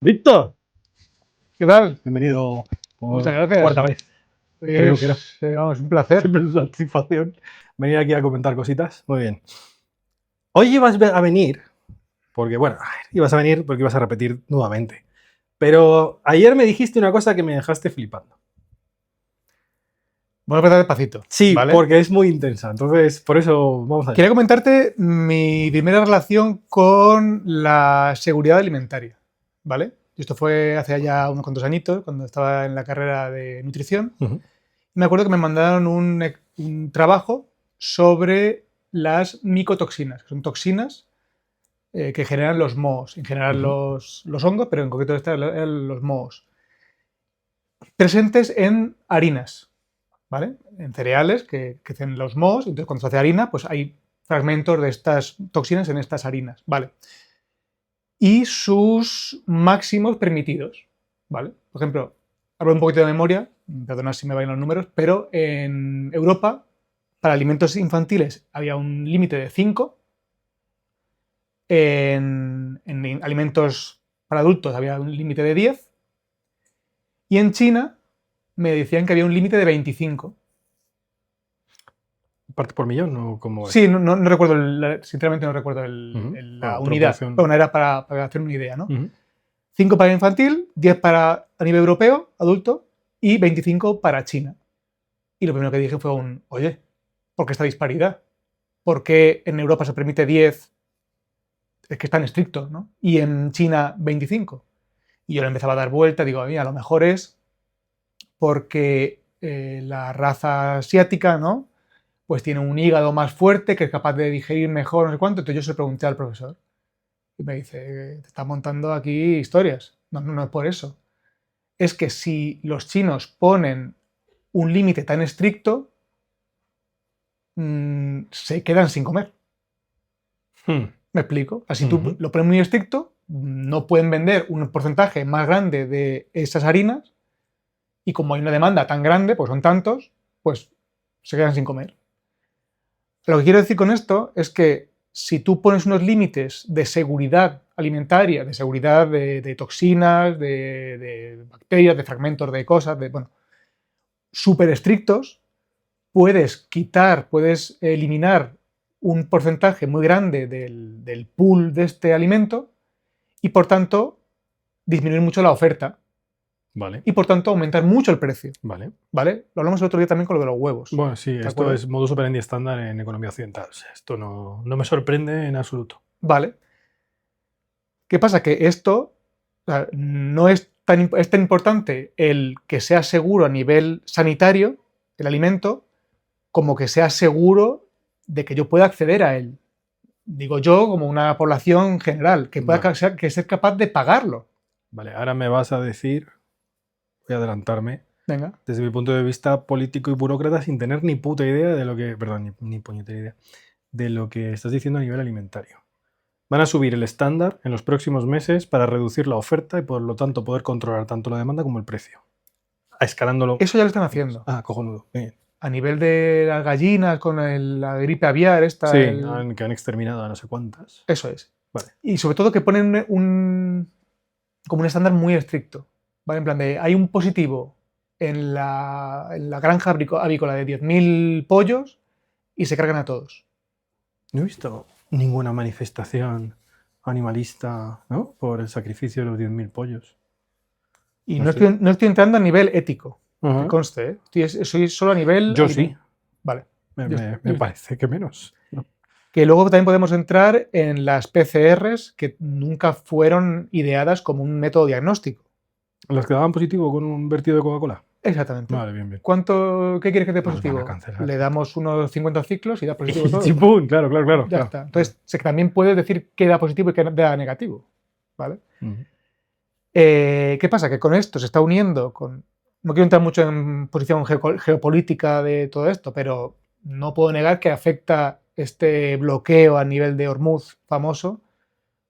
Víctor, ¿Qué tal? bienvenido por Muchas gracias. cuarta vez. Creo que era. Vamos, un placer. Siempre es una satisfacción venir aquí a comentar cositas. Muy bien. Hoy ibas a venir, porque bueno, a ver, ibas a venir porque ibas a repetir nuevamente. Pero ayer me dijiste una cosa que me dejaste flipando. Voy a empezar despacito. Sí, ¿vale? porque es muy intensa. Entonces, por eso vamos a ver. Quería comentarte mi primera relación con la seguridad alimentaria. ¿Vale? Esto fue hace ya unos cuantos añitos, cuando estaba en la carrera de nutrición. Me acuerdo que me mandaron un trabajo sobre las micotoxinas, que son toxinas que generan los mohos, en general los hongos, pero en concreto eran los mohos, presentes en harinas, ¿vale? En cereales que hacen los mohos, entonces cuando se hace harina, pues hay fragmentos de estas toxinas en estas harinas, ¿vale? Y sus máximos permitidos, ¿vale? Por ejemplo, hablo un poquito de memoria, perdonad si me vayan los números, pero en Europa, para alimentos infantiles había un límite de 5, en alimentos para adultos había un límite de 10, y en China me decían que había un límite de 25. ¿Parte por millón o cómo es? Sí, no recuerdo, sinceramente no recuerdo la Bueno, unidad. proporción. Bueno, era para hacer una idea, ¿no? 5 Ujú. para infantil, 10 para a nivel europeo, adulto, y 25 para China. Y lo primero que dije fue oye, ¿por qué esta disparidad? ¿Por qué en Europa se permite 10? Es que es tan estricto, ¿no? Y en China 25. Y yo le empezaba a dar vuelta, digo, mira, a lo mejor es porque la raza asiática, ¿no? Pues tiene un hígado más fuerte, que es capaz de digerir mejor, no sé cuánto. Entonces yo se lo pregunté al profesor. Y me dice, te está montando aquí historias. No es por eso. Es que si los chinos ponen un límite tan estricto, se quedan sin comer. ¿Me explico? Así tú lo pones muy estricto, no pueden vender un porcentaje más grande de esas harinas y como hay una demanda tan grande, pues son tantos, pues se quedan sin comer. Lo que quiero decir con esto es que si tú pones unos límites de seguridad alimentaria, de seguridad de toxinas, de bacterias, de fragmentos de cosas, bueno, súper estrictos, puedes eliminar un porcentaje muy grande del pool de este alimento y, por tanto, disminuir mucho la oferta. Vale. Y, por tanto, aumentar mucho el precio. Vale. ¿Vale? Lo hablamos el otro día también con lo de los huevos. Bueno, sí, esto es modus operandi estándar en economía occidental. O sea, esto no me sorprende en absoluto. Vale. ¿Qué pasa? Que esto, o sea, no es tan importante el que sea seguro a nivel sanitario, el alimento, como que sea seguro de que yo pueda acceder a él. Digo yo, como una población general, que pueda ser capaz de pagarlo. Vale, ahora me vas a decir, voy a adelantarme, Venga. desde mi punto de vista político y burócrata, sin tener ni puta idea de lo que, perdón, ni puñetera idea, de lo que estás diciendo a nivel alimentario. Van a subir el estándar en los próximos meses para reducir la oferta y por lo tanto poder controlar tanto la demanda como el precio. Escalándolo. Eso ya lo están haciendo. Ah, cojonudo. Bien. A nivel de las gallinas, con la gripe aviar, esta. Sí, que han exterminado a no sé cuántas. Eso es. Vale. Y sobre todo que ponen como un estándar muy estricto. ¿Vale? En plan de, hay un positivo en la granja avícola de 10.000 pollos y se cargan a todos. No he visto ninguna manifestación animalista, ¿no? Por el sacrificio de los 10.000 pollos. Y no estoy entrando a nivel ético, Ajá. que conste, ¿eh? Soy solo a nivel... Yo sí. Vale. Me parece que menos. ¿No? Que luego también podemos entrar en las PCRs, que nunca fueron ideadas como un método diagnóstico. ¿Las que daban positivo con un vertido de Coca-Cola? Exactamente. Vale, bien. ¿Qué quieres que dé positivo? Nos van a cancelar. Le damos unos 50 ciclos y da positivo todo. Sí, pum, claro. Ya está. Entonces, también puedes decir qué da positivo y qué da negativo. ¿Vale? ¿Qué pasa? Que con esto se está uniendo con... No quiero entrar mucho en posición geopolítica de todo esto, pero no puedo negar que afecta este bloqueo a nivel de Hormuz famoso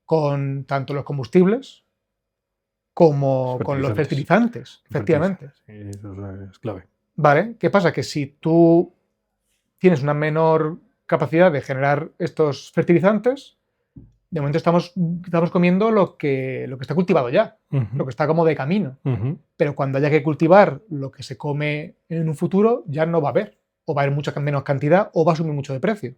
con tanto los combustibles como con los fertilizantes, efectivamente. Sí, eso es clave. Vale, ¿qué pasa? Que si tú tienes una menor capacidad de generar estos fertilizantes, De momento estamos comiendo lo que está cultivado ya, lo que está como de camino. Pero cuando haya que cultivar lo que se come en un futuro, ya no va a haber. O va a haber mucha menos cantidad o va a subir mucho de precio.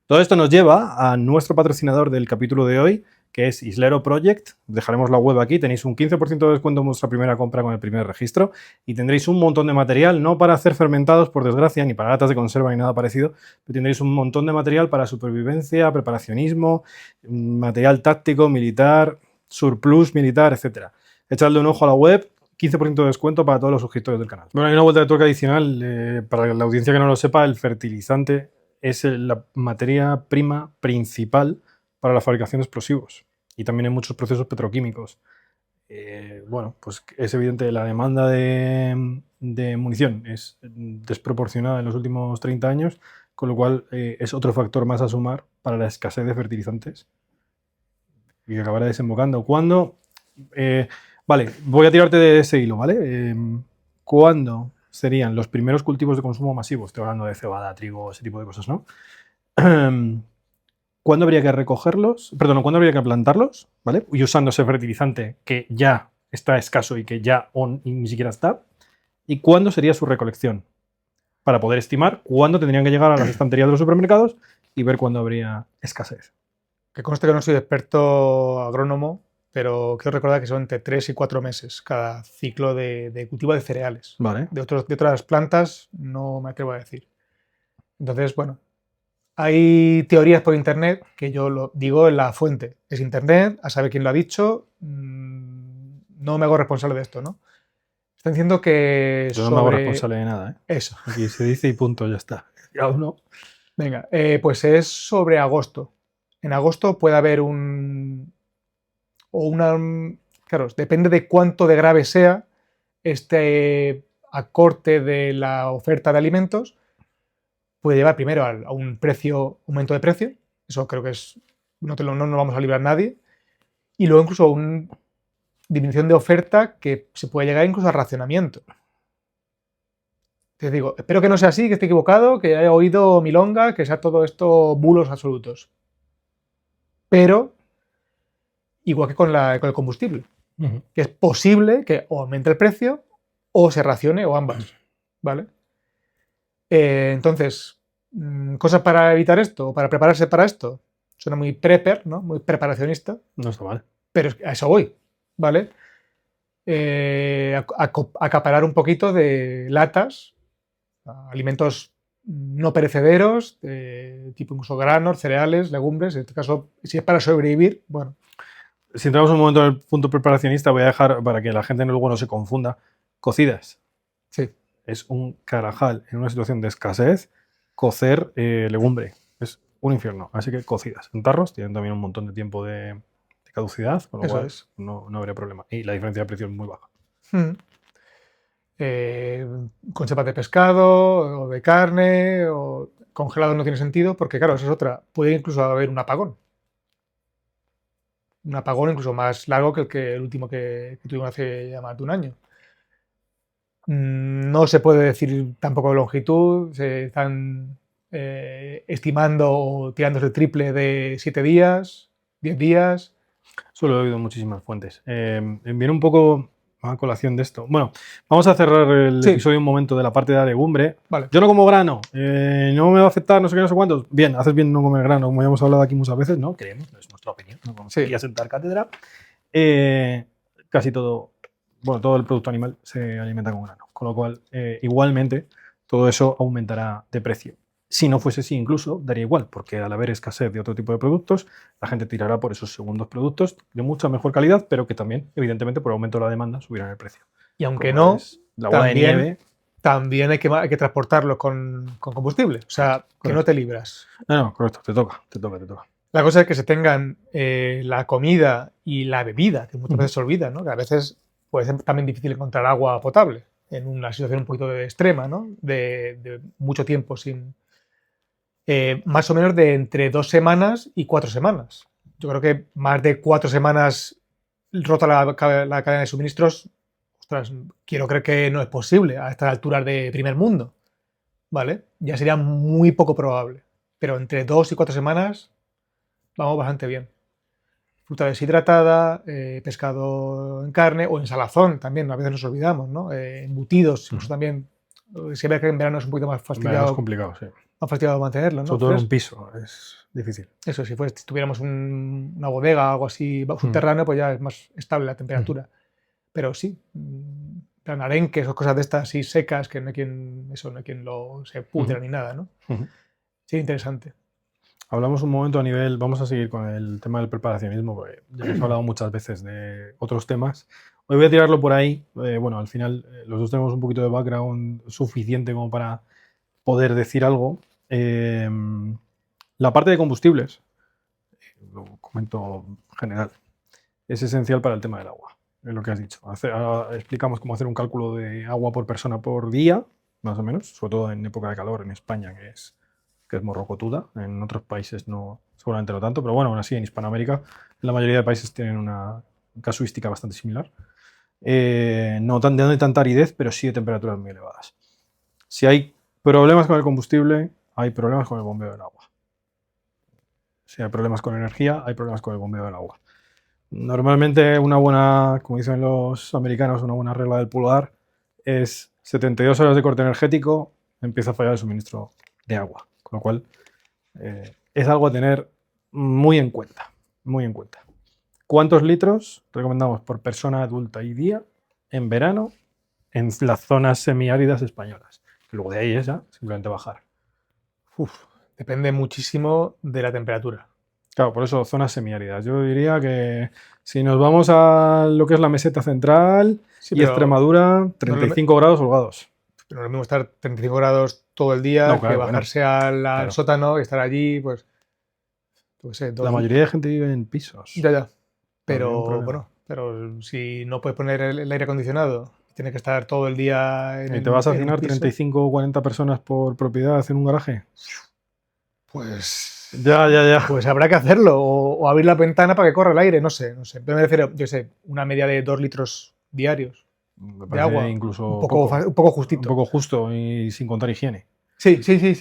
Todo esto nos lleva a nuestro patrocinador del capítulo de hoy, que es Islero Project. Dejaremos la web aquí, tenéis un 15% de descuento en vuestra primera compra con el primer registro y tendréis un montón de material, no para hacer fermentados, por desgracia, ni para latas de conserva ni nada parecido, pero tendréis un montón de material para supervivencia, preparacionismo, material táctico, militar, surplus militar, etc. Echadle un ojo a la web, 15% de descuento para todos los suscriptores del canal. Bueno, hay una vuelta de tuerca adicional, para la audiencia que no lo sepa, el fertilizante es la materia prima principal para la fabricación de explosivos y también en muchos procesos petroquímicos. Bueno, pues es evidente la demanda de munición es desproporcionada en los últimos 30 años, con lo cual es otro factor más a sumar para la escasez de fertilizantes y que acabará desembocando. ¿Cuándo? Vale, voy a tirarte de ese hilo, ¿vale? ¿Cuándo serían los primeros cultivos de consumo masivo? Estoy hablando de cebada, trigo, ese tipo de cosas, ¿no? ¿Cuándo habría que recogerlos? Perdón, ¿cuándo habría que plantarlos? ¿Vale? Y usando ese fertilizante que ya está escaso y que ya ni siquiera está. ¿Y cuándo sería su recolección? Para poder estimar cuándo tendrían que llegar a las estanterías de los supermercados y ver cuándo habría escasez. Que conste que no soy experto agrónomo, pero quiero recordar que son entre 3 y 4 meses cada ciclo de cultivo de cereales. Vale. De otras plantas no me atrevo a decir. Entonces, bueno, hay teorías por internet que yo lo digo en la fuente. Es internet, a saber quién lo ha dicho. No me hago responsable de esto, ¿no? Están diciendo que Yo no me hago responsable de nada, ¿eh? Eso. Aquí se dice y punto, ya está. Ya uno. Venga, pues es sobre agosto. En agosto puede haber claro, depende de cuánto de grave sea este acorte de la oferta de alimentos, puede llevar primero a un aumento de precio, eso creo que es, no nos vamos a librar nadie, y luego incluso una disminución de oferta que se puede llegar incluso a racionamiento. Te digo, espero que no sea así, que esté equivocado, que haya oído milonga, que sea todo esto bulos absolutos. Pero, igual que con el combustible, que es posible que o aumente el precio o se racione o ambas, ¿vale? Entonces, cosas para evitar esto o para prepararse para esto. Suena muy prepper, ¿no? Muy preparacionista. No está mal. Pero a eso voy, ¿vale? Acaparar un poquito de latas, alimentos no perecederos, tipo incluso granos, cereales, legumbres. En este caso, si es para sobrevivir, bueno. Si entramos un momento en el punto preparacionista, voy a dejar para que la gente luego no se confunda. Cocidas. Sí. Es un carajal en una situación de escasez cocer legumbre. Es un infierno. Así que cocidas. En tarros tienen también un montón de tiempo de caducidad, con lo Eso cual es. no habría problema. Y la diferencia de precio es muy baja. Conservas de pescado o de carne o congelado no tiene sentido porque, claro, esa es otra. Puede incluso haber un apagón. Un apagón incluso más largo que el último que tuvimos hace ya más de un año. No se puede decir tampoco longitud. Se están estimando o tirándose el triple de 7 días, 10 días. Eso lo he oído en muchísimas fuentes. Viene un poco a colación de esto. Bueno, vamos a cerrar el episodio un momento de la parte de la legumbre. Vale. Yo no como grano, no me va a afectar, no sé qué, no sé cuántos. Bien, haces bien no comer grano, como ya hemos hablado aquí muchas veces, ¿no? Creemos, no es nuestra opinión, no vamos aquí a sentar cátedra. Casi todo, bueno, todo el producto animal se alimenta con grano, con lo cual, igualmente, todo eso aumentará de precio. Si no fuese así, incluso daría igual, porque al haber escasez de otro tipo de productos, la gente tirará por esos segundos productos de mucha mejor calidad, pero que también, evidentemente, por aumento de la demanda, subirán el precio. Y aunque no, la bola de nieve, también hay que transportarlo con combustible. O sea, correcto, que no te libras. No, correcto, te toca. La cosa es que se tengan la comida y la bebida, que muchas veces se olvida, ¿no? Que a veces puede ser también difícil encontrar agua potable en una situación un poquito extrema, ¿no? De mucho tiempo sin... más o menos de entre 2 semanas y 4 semanas. Yo creo que más de 4 semanas rota la cadena de suministros, ostras, quiero creer que no es posible a estas alturas de primer mundo, ¿vale? Ya sería muy poco probable. Pero entre 2 y 4 semanas, vamos bastante bien. Fruta deshidratada, pescado en carne o en salazón también, a veces nos olvidamos, ¿no? Embutidos, incluso también. Se ve que en verano es un poquito más fastidiado. Es complicado, sí. Más fastidiado mantenerlo, ¿no? Sobre todo en un piso, es difícil. Eso, si tuviéramos una bodega o algo así subterráneo, pues ya es más estable la temperatura. Pero sí, arenques o cosas de estas así secas, que no hay quien se pudra ni nada, ¿no? Sí, interesante. Hablamos un momento a nivel, vamos a seguir con el tema del preparacionismo, porque ya hemos hablado muchas veces de otros temas. Hoy voy a tirarlo por ahí. Bueno, al final los dos tenemos un poquito de background suficiente como para poder decir algo. La parte de combustibles, lo comento en general, es esencial para el tema del agua, es lo que has dicho. Ahora explicamos cómo hacer un cálculo de agua por persona por día, más o menos, sobre todo en época de calor en España, que es morrocotuda. En otros países no, seguramente no tanto, pero bueno, aún así en Hispanoamérica la mayoría de países tienen una casuística bastante similar. No de tanta aridez, pero sí de temperaturas muy elevadas. Si hay problemas con el combustible, hay problemas con el bombeo del agua. Si hay problemas con energía, hay problemas con el bombeo del agua. Normalmente una buena, como dicen los americanos, una buena regla del pulgar es 72 horas de corte energético, empieza a fallar el suministro de agua. Con lo cual es algo a tener muy en cuenta, muy en cuenta. ¿Cuántos litros recomendamos por persona adulta y día en verano en las zonas semiáridas españolas? Luego de ahí es ya simplemente bajar. Depende muchísimo de la temperatura. Claro, por eso zonas semiáridas. Yo diría que si nos vamos a lo que es la meseta central y Extremadura, 35 grados holgados. Pero no es lo mismo estar 35 grados todo el día que bajarse al sótano y estar allí, pues. La mayoría de gente vive en pisos. Ya. Pero bueno, si no puedes poner el aire acondicionado, tiene que estar todo el día en ¿Y te vas a hacinar 35 o 40 personas por propiedad en un garaje? Pues. Ya. Pues habrá que hacerlo. O abrir la ventana para que corra el aire, no sé. Pero me refiero, una media de 2 litros diarios de agua. Incluso un poco justito. Un poco justo y sin contar higiene. Sí.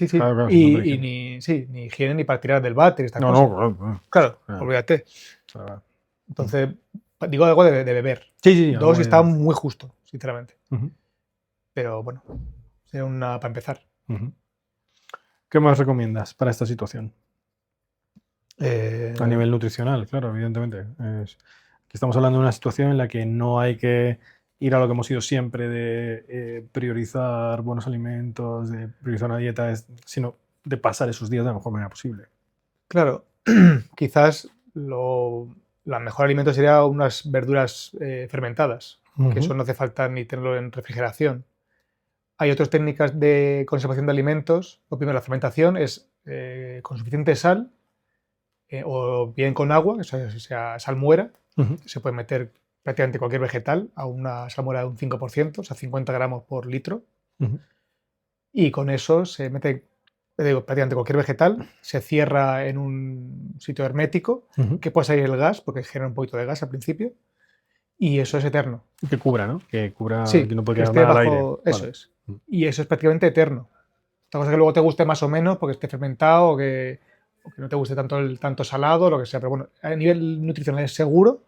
Claro, y ni higiene ni para tirar del váter. Claro, olvídate. Entonces, digo algo de beber. Sí. 2 está muy justo, sinceramente. Pero bueno, sería para empezar. ¿Qué más recomiendas para esta situación? A nivel nutricional, claro, evidentemente. Aquí estamos hablando de una situación en la que no hay que ir a lo que hemos ido siempre de priorizar buenos alimentos, de priorizar una dieta, sino de pasar esos días de la mejor manera posible. Claro, quizás la mejor alimento sería unas verduras fermentadas, que eso no hace falta ni tenerlo en refrigeración. Hay otras técnicas de conservación de alimentos. Lo primero, la fermentación es con suficiente sal o bien con agua, o sea salmuera. Se puede meter prácticamente cualquier vegetal a una salmuera de un 5%, o sea 50 gramos por litro. Y con eso se mete prácticamente cualquier vegetal, se cierra en un sitio hermético, que puede salir el gas, porque genera un poquito de gas al principio, y eso es eterno. Que cubra, ¿no? Que cubra, sí, que no puede quedar nada al aire. Eso es. Y eso es prácticamente eterno. Otra cosa que luego te guste más o menos, porque esté fermentado, o que no te guste tanto salado, lo que sea. Pero bueno, a nivel nutricional es seguro.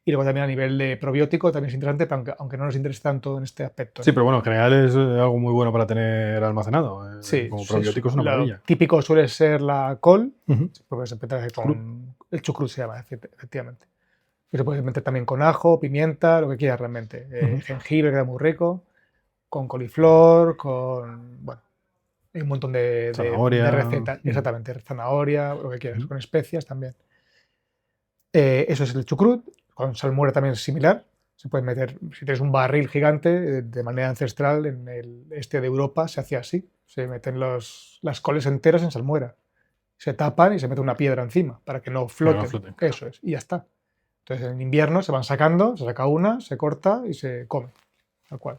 Y luego también a nivel de probiótico también es interesante, aunque no nos interese tanto en este aspecto. Sí, pero bueno, en general es algo muy bueno para tener almacenado. Sí, como probiótico es una maravilla. Típico suele ser la col, porque se empieza con el chucrut, se llama, efectivamente. Y se puede meter también con ajo, pimienta, lo que quieras realmente. Jengibre, queda muy rico. Con coliflor, bueno, hay un montón de recetas. Exactamente, zanahoria, lo que quieras, con especias también. Eso es el chucrut. Con salmuera también es similar. Se puede meter, si tienes un barril gigante, de manera ancestral, en el este de Europa se hacía así. Se meten las coles enteras en salmuera. Se tapan y se mete una piedra encima para que no floten. Eso es, y ya está. Entonces en invierno se van sacando, se saca una, se corta y se come. Tal cual.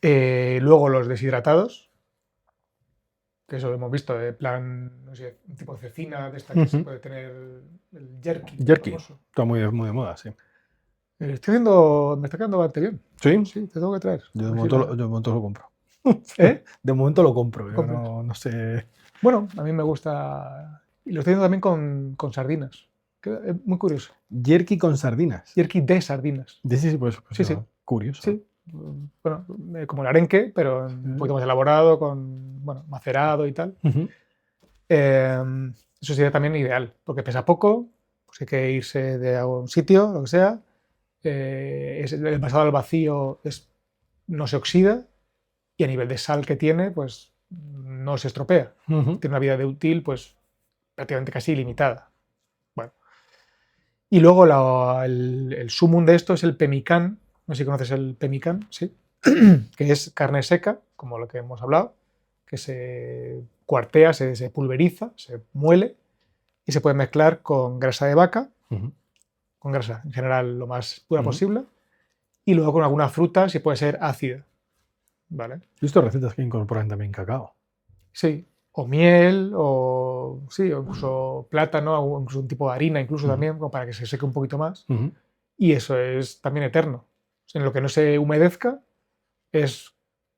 Luego los deshidratados, que eso lo hemos visto, de plan, no sé, un tipo de cecina de esta que se puede tener, el jerky. Está muy de moda, sí. Me está quedando bastante bien. ¿Sí? Sí, te tengo que traer. Yo de momento lo compro. ¿Eh? De momento lo compro, yo no sé. Bueno, a mí me gusta Y lo estoy haciendo también con sardinas. Es muy curioso. Jerky con sardinas. Jerky de sardinas. Sí, pues Sí. Curioso. Sí. Bueno, como el arenque, pero un poquito más elaborado, macerado y tal. Eso sería también ideal, porque pesa poco, pues hay que irse de algún sitio, lo que sea. El envasado al vacío no se oxida y a nivel de sal que tiene, pues no se estropea. Tiene una vida de útil, pues prácticamente casi ilimitada. Bueno. Y luego el sumum de esto es el pemmican. No sé si conoces el pemmican, ¿sí? Que es carne seca, como lo que hemos hablado, que se cuartea, se pulveriza, se muele y se puede mezclar con grasa de vaca, con grasa en general lo más pura posible, y luego con alguna fruta, si puede ser ácida. ¿Vale? He visto recetas que incorporan también cacao. Sí, o miel, o incluso plátano, o incluso un tipo de harina, incluso también, como para que se seque un poquito más. Y eso es también eterno. En lo que no se humedezca es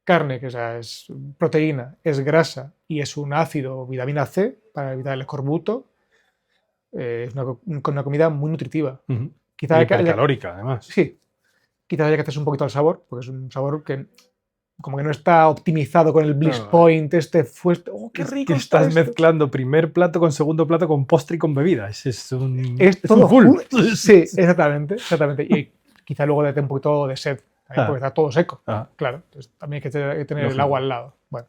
carne, que es proteína, es grasa y es un ácido, vitamina C, para evitar el escorbuto. Es una comida muy nutritiva. Quizá hipercalórica, además. Sí. Quizás haya que hacerse un poquito al sabor, porque es un sabor que como que no está optimizado con el bliss point, ¡qué rico! Es que estás mezclando primer plato con segundo plato con postre y con bebida. Es todo full. Sí, exactamente. Y quizá luego le dé un poquito de sed, también porque está todo seco. Claro, entonces también hay que tener el agua al lado. Bueno,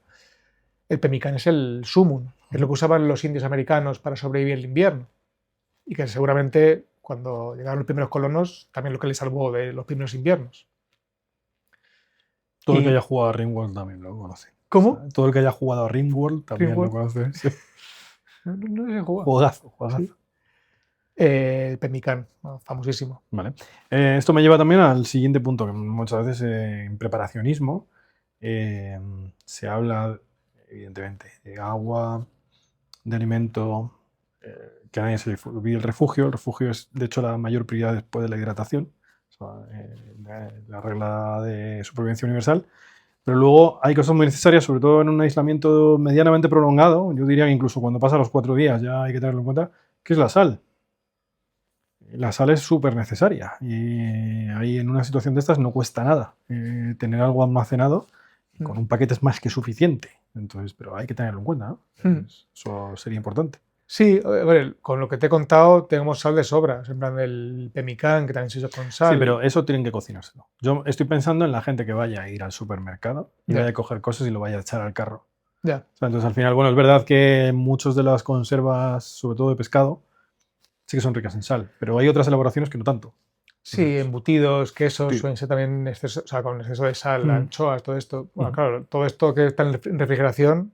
el pemmican es el sumum, es lo que usaban los indios americanos para sobrevivir el invierno. Y que seguramente cuando llegaron los primeros colonos, también lo que les salvó de los primeros inviernos. Todo el que haya jugado a Rimworld también lo conoce. ¿Cómo? O sea, todo el que haya jugado a Rimworld también lo conoce. Sí. No he jugado. Juegazo. Sí. El pemmican, famosísimo. Vale. Esto me lleva también al siguiente punto, que muchas veces en preparacionismo se habla, evidentemente, de agua, de alimento, que a nadie se le olvide el refugio. El refugio es, de hecho, la mayor prioridad después de la hidratación. La regla de supervivencia universal, pero luego hay cosas muy necesarias, sobre todo en un aislamiento medianamente prolongado. Yo diría que incluso cuando pasa los 4 días ya hay que tenerlo en cuenta, que es la sal. La sal es súper necesaria y ahí en una situación de estas no cuesta nada tener algo almacenado y con un paquete es más que suficiente. Entonces, pero hay que tenerlo en cuenta, ¿no? Eso sería importante. Sí, a ver, con lo que te he contado tenemos sal de sobra, en plan del pemmican, que también se usa con sal. Sí, pero eso tienen que cocinárselo. Yo estoy pensando en la gente que vaya a ir al supermercado y vaya a coger cosas y lo vaya a echar al carro. O sea, entonces, al final, bueno, es verdad que muchas de las conservas, sobre todo de pescado, sí que son ricas en sal, pero hay otras elaboraciones que no tanto. Sí, embutidos, quesos, suelen ser también con exceso de sal, anchoas, todo esto. Bueno, claro, todo esto que está en refrigeración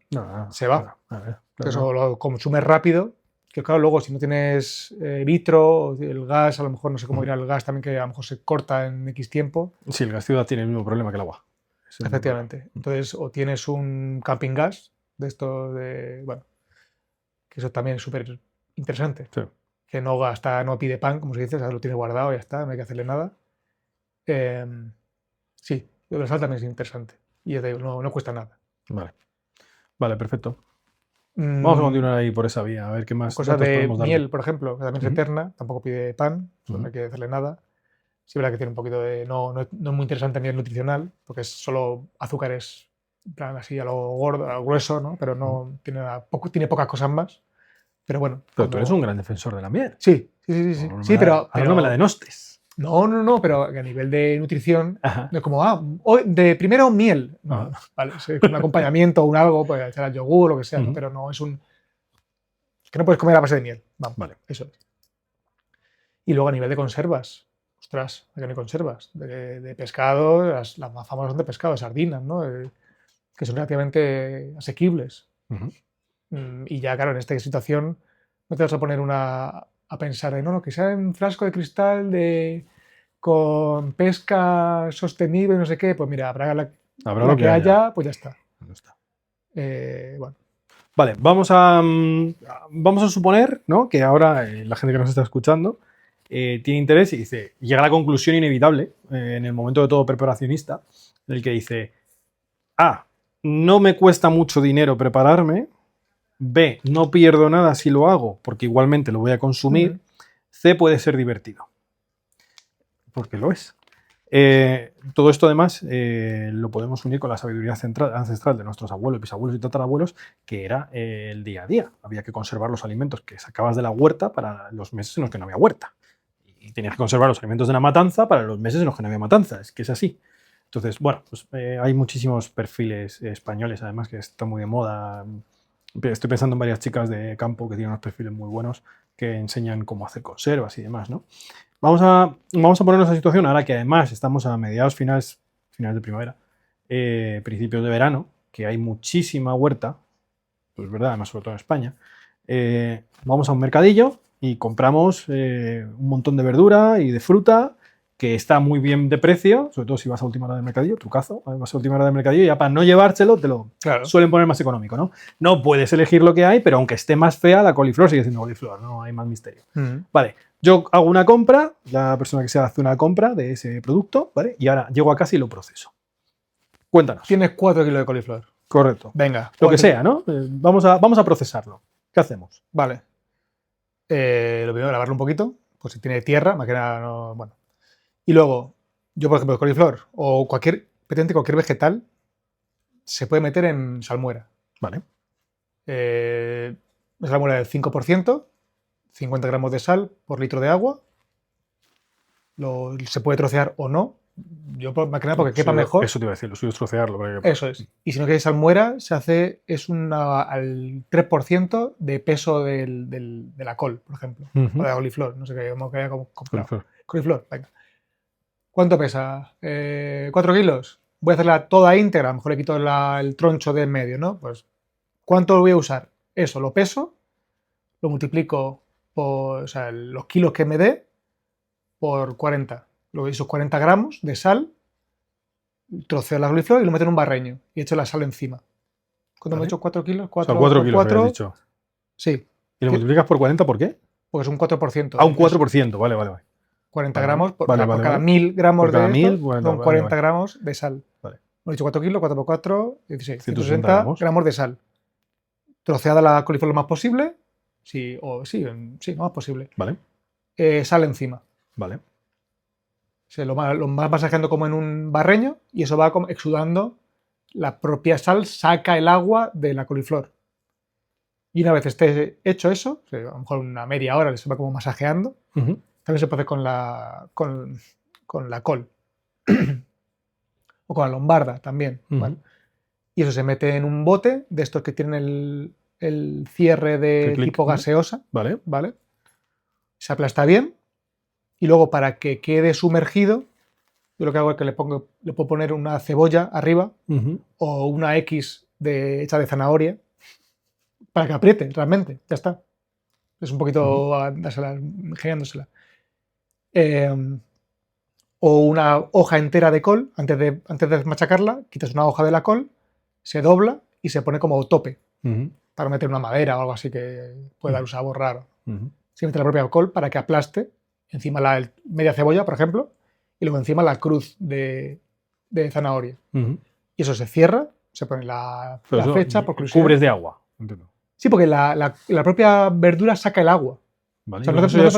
se va. Claro. Eso lo consumes rápido, que claro, luego si no tienes vitro, el gas, a lo mejor no sé cómo irá el gas también, que a lo mejor se corta en X tiempo. Sí, el gas ciudad tiene el mismo problema que el agua. Efectivamente. Entonces, o tienes un camping gas de esto que eso también es súper interesante. Sí. Que no gasta, no pide pan, como se dice, lo tiene guardado y ya está, no hay que hacerle nada. Sí, la sal también es interesante. Y ya te digo, no cuesta nada. Vale, perfecto. Vamos a continuar ahí por esa vía, a ver qué más. Cosa de miel, por ejemplo, que también es eterna, tampoco pide pan, no hay que hacerle nada. Sí, es verdad que tiene un poquito de. No es muy interesante a nivel nutricional, porque es solo azúcares, en plan así a lo gordo, a lo grueso, ¿no? Pero no tiene pocas cosas más. Pero bueno. Pero tú eres un gran defensor de la miel. Sí. Pero no me la denostes. No, pero a nivel de nutrición, no es como, de primero miel. No, vale, es un acompañamiento o un algo, pues echar al yogur o lo que sea, pero no es un. Es que no puedes comer a base de miel. Vamos, vale. Eso es. Y luego a nivel de conservas. Ostras, aquí no hay conservas. De pescado, las más famosas son de pescado, de sardinas, ¿no? Que son relativamente asequibles. Y ya, claro, en esta situación no te vas a poner a pensar de, no, que sea en frasco de cristal con pesca sostenible, no sé qué. Pues mira, habrá lo que haya, pues ya está. Bueno. Vale, vamos a suponer, ¿no?, que ahora la gente que nos está escuchando tiene interés y llega a la conclusión inevitable en el momento de todo preparacionista, en el que dice, no me cuesta mucho dinero prepararme, B, no pierdo nada si lo hago, porque igualmente lo voy a consumir. C, puede ser divertido. Porque lo es. Todo esto además lo podemos unir con la sabiduría ancestral de nuestros abuelos, bisabuelos y tatarabuelos, que era el día a día. Había que conservar los alimentos que sacabas de la huerta para los meses en los que no había huerta. Y tenías que conservar los alimentos de la matanza para los meses en los que no había matanza. Es que es así. Entonces, bueno, pues, hay muchísimos perfiles españoles, además, que están muy de moda. Estoy pensando en varias chicas de campo que tienen unos perfiles muy buenos que enseñan cómo hacer conservas y demás, ¿no? Vamos a ponernos en situación ahora que además estamos a mediados, finales de primavera, principios de verano, que hay muchísima huerta, pues verdad, además sobre todo en España. Vamos a un mercadillo y compramos un montón de verdura y de fruta que está muy bien de precio, sobre todo si vas a última hora del mercadillo, trucazo, vas a última hora del mercadillo y ya para no llevárselo te lo suelen poner más económico, ¿no? No puedes elegir lo que hay, pero aunque esté más fea, la coliflor sigue siendo coliflor, no hay más misterio. Vale, yo hago una compra, la persona que se hace una compra de ese producto, ¿vale? Y ahora llego a casa y lo proceso. Cuéntanos. Tienes 4 kilos de coliflor. Correcto. Venga. Lo que sea, ¿no? Vamos a procesarlo. ¿Qué hacemos? Vale. Lo primero, lavarlo un poquito, pues si tiene tierra, más que nada, no, bueno. Y luego, yo por ejemplo, el coliflor o cualquier vegetal se puede meter en salmuera. Vale. Salmuera del 5%, 50 gramos de sal por litro de agua. Se puede trocear o no. Yo más que nada porque quepa mejor. Eso te iba a decir, lo suyo es trocearlo. Eso es. Y si no quieres salmuera, se hace al 3% de peso de la col, por ejemplo. O de la coliflor, no sé qué, como que haya comprado. Coliflor, venga. ¿Cuánto pesa? 4 kilos. Voy a hacerla toda íntegra, a lo mejor le quito el troncho de en medio, ¿no? Pues, ¿cuánto lo voy a usar? Eso, lo peso, lo multiplico por, los kilos que me dé por 40. Luego esos 40 gramos de sal, troceo la coliflor y lo meto en un barreño y echo la sal encima. ¿Cuánto me he hecho? 4 kilos. 4 kilos, me has dicho. Sí. ¿Y lo multiplicas por 40 por qué? Pues es un 4%. Ah, un 4%, vale. 40 gramos por cada 1000 gramos de esto, son 40 gramos de sal. Vale. Hemos dicho 4 kilos, 4 por 4, 16. 160 gramos de sal. Troceada la coliflor lo más posible. Sí, lo más posible. Vale. Sal encima. Vale. Lo vas masajeando como en un barreño y eso va como exudando. La propia sal saca el agua de la coliflor. Y una vez esté hecho eso, a lo mejor una media hora se va como masajeando. También se puede hacer con la col. O con la lombarda también. ¿Vale? Y eso se mete en un bote de estos que tienen el cierre de tipo gaseosa. Vale. Se aplasta bien. Y luego, para que quede sumergido, yo lo que hago es que le puedo poner una cebolla arriba o una X hecha de zanahoria para que apriete realmente. Ya está. Es un poquito ingeniándosela. O una hoja entera de col, antes de machacarla, quitas una hoja de la col, se dobla y se pone como tope para meter una madera o algo así que puede dar un sabor raro. Se mete la propia col para que aplaste encima la media cebolla, por ejemplo, y luego encima la cruz de zanahoria. Y eso se cierra, se pone la fecha por curiosidad. Cubres de agua. Entiendo. Sí, porque la propia verdura saca el agua. Vale, no hace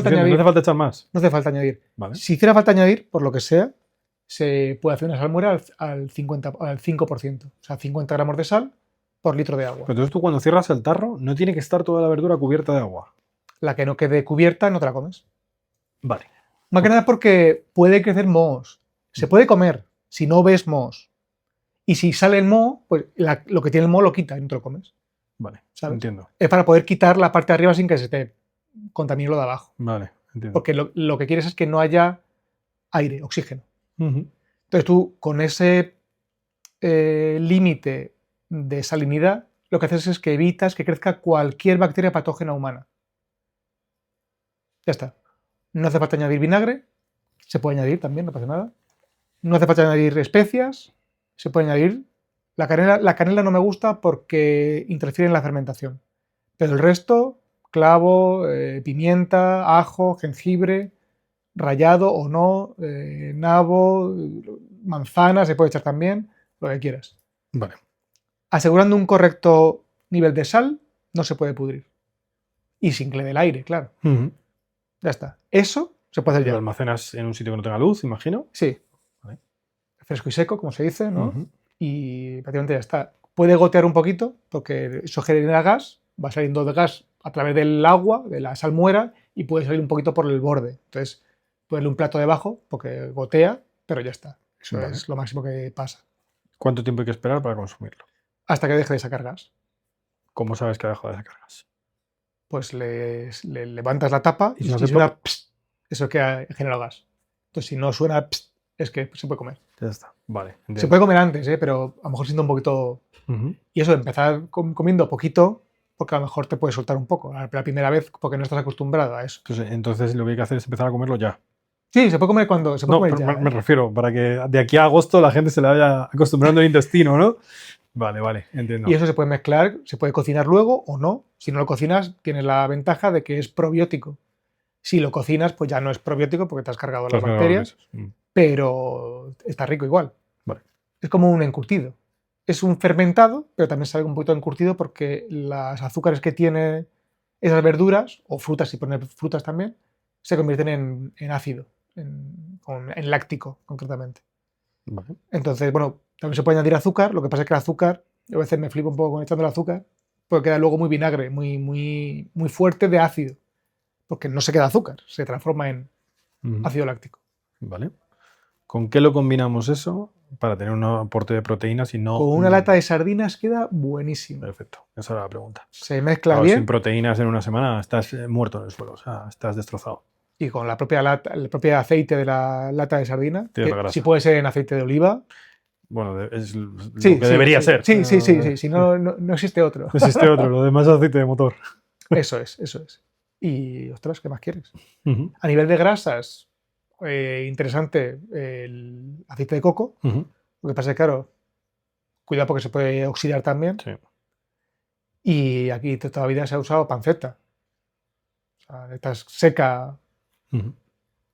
falta echar más. No hace falta añadir. Vale. Si hiciera falta añadir, por lo que sea, se puede hacer una salmuera al 5%. O sea, 50 gramos de sal por litro de agua. Pero entonces tú cuando cierras el tarro, no tiene que estar toda la verdura cubierta de agua. La que no quede cubierta no te la comes. Vale. Más que nada porque puede crecer mohos. Se puede comer si no ves mohos. Y si sale el moho, pues lo que tiene el moho lo quita y no te lo comes. Vale, ¿sabes? entiendo. Es para poder quitar la parte de arriba sin que se te contamine lo de abajo. Vale, entiendo. Porque lo que quieres es que no haya aire, oxígeno. Entonces tú, con ese límite de salinidad, lo que haces es que evitas que crezca cualquier bacteria patógena humana. Ya está. No hace falta añadir vinagre, se puede añadir también, no pasa nada. No hace falta añadir especias, se puede añadir. La canela no me gusta porque interfiere en la fermentación. Pero el resto, clavo, pimienta, ajo, jengibre, rallado o no, nabo, manzana, se puede echar también, lo que quieras. Vale. Asegurando un correcto nivel de sal, no se puede pudrir. Y sin que le dé el aire, claro. Ujú. Ya está. Eso se puede hacer Lo ya. almacenas en un sitio que no tenga luz, imagino. Sí. Vale. Fresco y seco, como se dice, ¿no? Ujú. Y prácticamente ya está. Puede gotear un poquito, porque eso genera gas, va saliendo de gas a través del agua, de la salmuera, y puede salir un poquito por el borde. Entonces, ponerle un plato debajo, porque gotea, pero ya está. Eso Vale. es lo máximo que pasa. ¿Cuánto tiempo hay que esperar para consumirlo? Hasta que deje de sacar gas. ¿Cómo sabes que ha dejado de sacar gas? Pues le levantas la tapa ¿Y y si no si hace suena pop? pst, eso que ha generado gas. Entonces, si no suena pst, es que se puede comer. Ya está. Vale, Se entiendo. puede comer antes, pero a lo mejor siendo un poquito. Ujú. Y eso, empezar comiendo poquito, porque a lo mejor te puede soltar un poco la primera vez, porque no estás acostumbrado a eso. Entonces lo que hay que hacer es empezar a comerlo ya. Sí, se puede comer cuando. Se puede No, comer pero ya. me refiero, para que de aquí a agosto la gente se le vaya acostumbrando el intestino, ¿no? Vale, entiendo. Y eso se puede mezclar, se puede cocinar luego o no. Si no lo cocinas, tienes la ventaja de que es probiótico. Si lo cocinas, pues ya no es probiótico porque te has cargado Te las has cargado los bacterias, besos. Mm. pero está rico igual. Vale. Es como un encurtido. Es un fermentado, pero también sabe un poquito encurtido porque las azúcares que tiene esas verduras, o frutas, si pones frutas también, se convierten en ácido, en láctico, concretamente. Vale. Entonces, bueno, también se puede añadir azúcar, lo que pasa es que el azúcar, yo a veces me flipo un poco con echando el azúcar, porque queda luego muy vinagre, muy fuerte de ácido, porque no se queda azúcar, se transforma en Ujú. ácido láctico. Vale. ¿Con qué lo combinamos eso para tener un aporte de proteínas y no... Con una lata de sardinas queda buenísimo. Perfecto, esa era la pregunta. Se mezcla Claro, bien. sin proteínas en una semana estás muerto en el suelo, o sea, estás destrozado. Y con la propia lata, el propio aceite de la lata de sardina, Tienes la que grasa. si puede ser en aceite de oliva. Bueno, es lo Sí, que debería ser. Sí, si no, no existe otro. No existe otro, lo demás es aceite de motor. Eso es. Y, ostras, ¿qué más quieres? Ujú, A nivel de grasas, interesante el aceite de coco. ujú. Lo que pasa es que, claro, cuidado porque se puede oxidar también. Sí. Y aquí toda la vida se ha usado panceta. O sea, esta es seca. Ujú.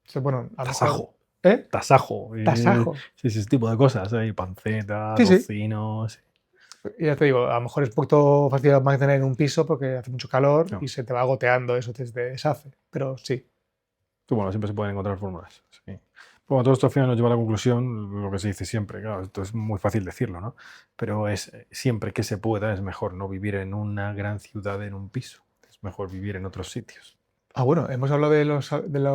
Entonces, bueno, a lo mejor. Tasajo. ¿Eh? Tasajo. Tasajo. Sí, ese tipo de cosas. Hay panceta, Sí, sí. tocino. Sí. Y ya te digo, a lo mejor es un poquito fácil mantener en un piso porque hace mucho calor No. y se te va goteando, eso te deshace. Pero sí. Bueno, siempre se pueden encontrar fórmulas. Sí. Bueno, todo esto al final nos lleva a la conclusión, lo que se dice siempre, claro, esto es muy fácil decirlo, ¿no? Pero es siempre que se pueda es mejor no vivir en una gran ciudad en un piso, es mejor vivir en otros sitios. Ah, bueno, hemos hablado de los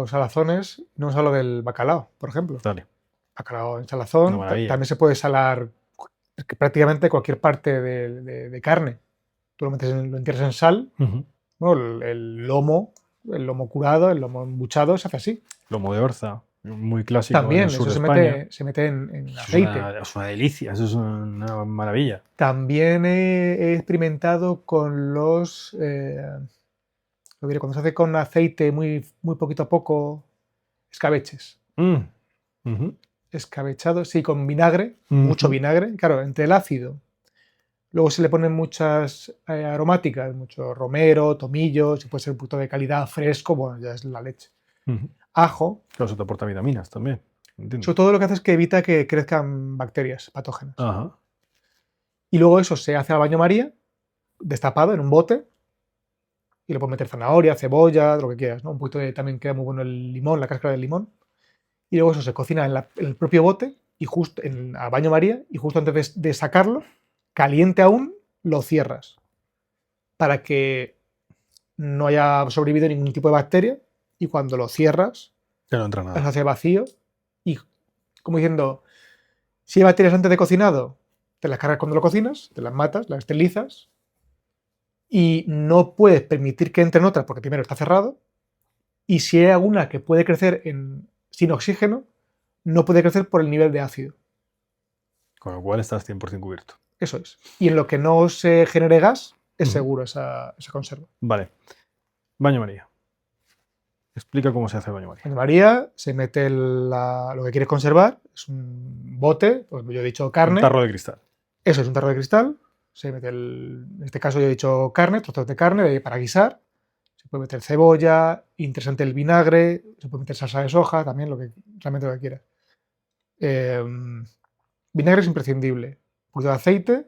salazones, no hemos hablado del bacalao, por ejemplo. Dale, Bacalao en una salazón, maravilla. también se puede salar prácticamente cualquier parte de carne. Tú lo metes lo entierras en sal, Ujú. bueno, el lomo curado, el lomo embuchado se hace así. Lomo de Orza, muy clásico en También, el sur eso de España. se mete en Eso aceite. es una delicia, eso es una maravilla. También he experimentado con lo diré, cuando se hace con aceite muy poquito a poco, escabeches. Mm. Ujú. Escabechado, sí, con vinagre, mucho Ujú. vinagre. Claro, entre el ácido. Luego se le ponen muchas aromáticas, mucho romero, tomillo, si puede ser un poquito de calidad fresco, bueno, ya es la leche. Ujú. Ajo. Claro, eso te aporta vitaminas también, entiendo. Sobre todo lo que hace es que evita que crezcan bacterias patógenas. Ajá. Y luego eso se hace al baño María, destapado en un bote, y le puedes meter zanahoria, cebolla, lo que quieras, ¿no? Un poquito también queda muy bueno el limón, la cáscara del limón. Y luego eso se cocina en el propio bote, y justo al baño María, y justo antes de sacarlo, caliente aún, lo cierras. Para que no haya sobrevivido ningún tipo de bacteria, y cuando lo cierras, Ya no entra se nada. hace vacío, y como diciendo, si hay bacterias antes de cocinado, te las cargas cuando lo cocinas, te las matas, las esterilizas, y no puedes permitir que entren otras porque primero está cerrado, y si hay alguna que puede crecer sin oxígeno, no puede crecer por el nivel de ácido. Con lo cual estás 100% cubierto. Eso es. Y en lo que no se genere gas, es Ujú. seguro esa conserva. Vale. Baño María. Explica cómo se hace el baño María. En María se mete lo que quieres conservar, es un bote, pues yo he dicho carne. Un tarro de cristal. Eso es un tarro de cristal. Se mete, en este caso yo he dicho carne, trozos de carne para guisar. Se puede meter cebolla, interesante el vinagre, se puede meter salsa de soja, también realmente lo que quieras. Vinagre es imprescindible. Un poquito de aceite,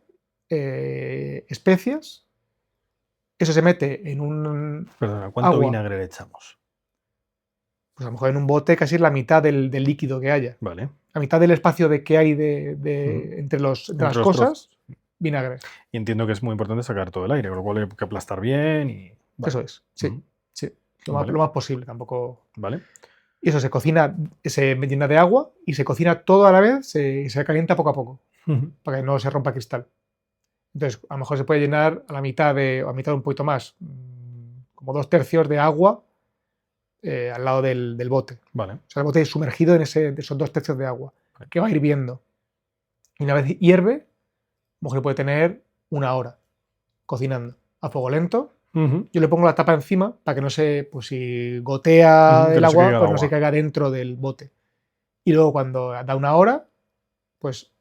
especias Eso se mete en un Perdona, ¿cuánto agua, vinagre le echamos? pues a lo mejor en un bote casi es la mitad del líquido que haya. Vale. La mitad del espacio que hay entre Entre las los cosas, trozos. vinagre. Y entiendo que es muy importante sacar todo el aire, con lo cual hay que aplastar bien y... Vale. Eso es, sí. Sí. Vale. Lo más posible, tampoco. Vale. Y eso se cocina, se llena de agua y se cocina todo a la vez, se calienta poco a poco, para que no se rompa cristal. Entonces, a lo mejor se puede llenar a la mitad o a mitad un poquito más, como 2/3 de agua al lado del bote. Vale. O sea, el bote sumergido en esos 2/3 de agua, que va hirviendo. Y una vez hierve, a lo mejor puede tener 1 hora cocinando a fuego lento. Yo le pongo la tapa encima para que no se, pues si gotea Que el no se agua, caiga el pues no agua. se caiga dentro del bote. Y luego cuando da 1 hora, pues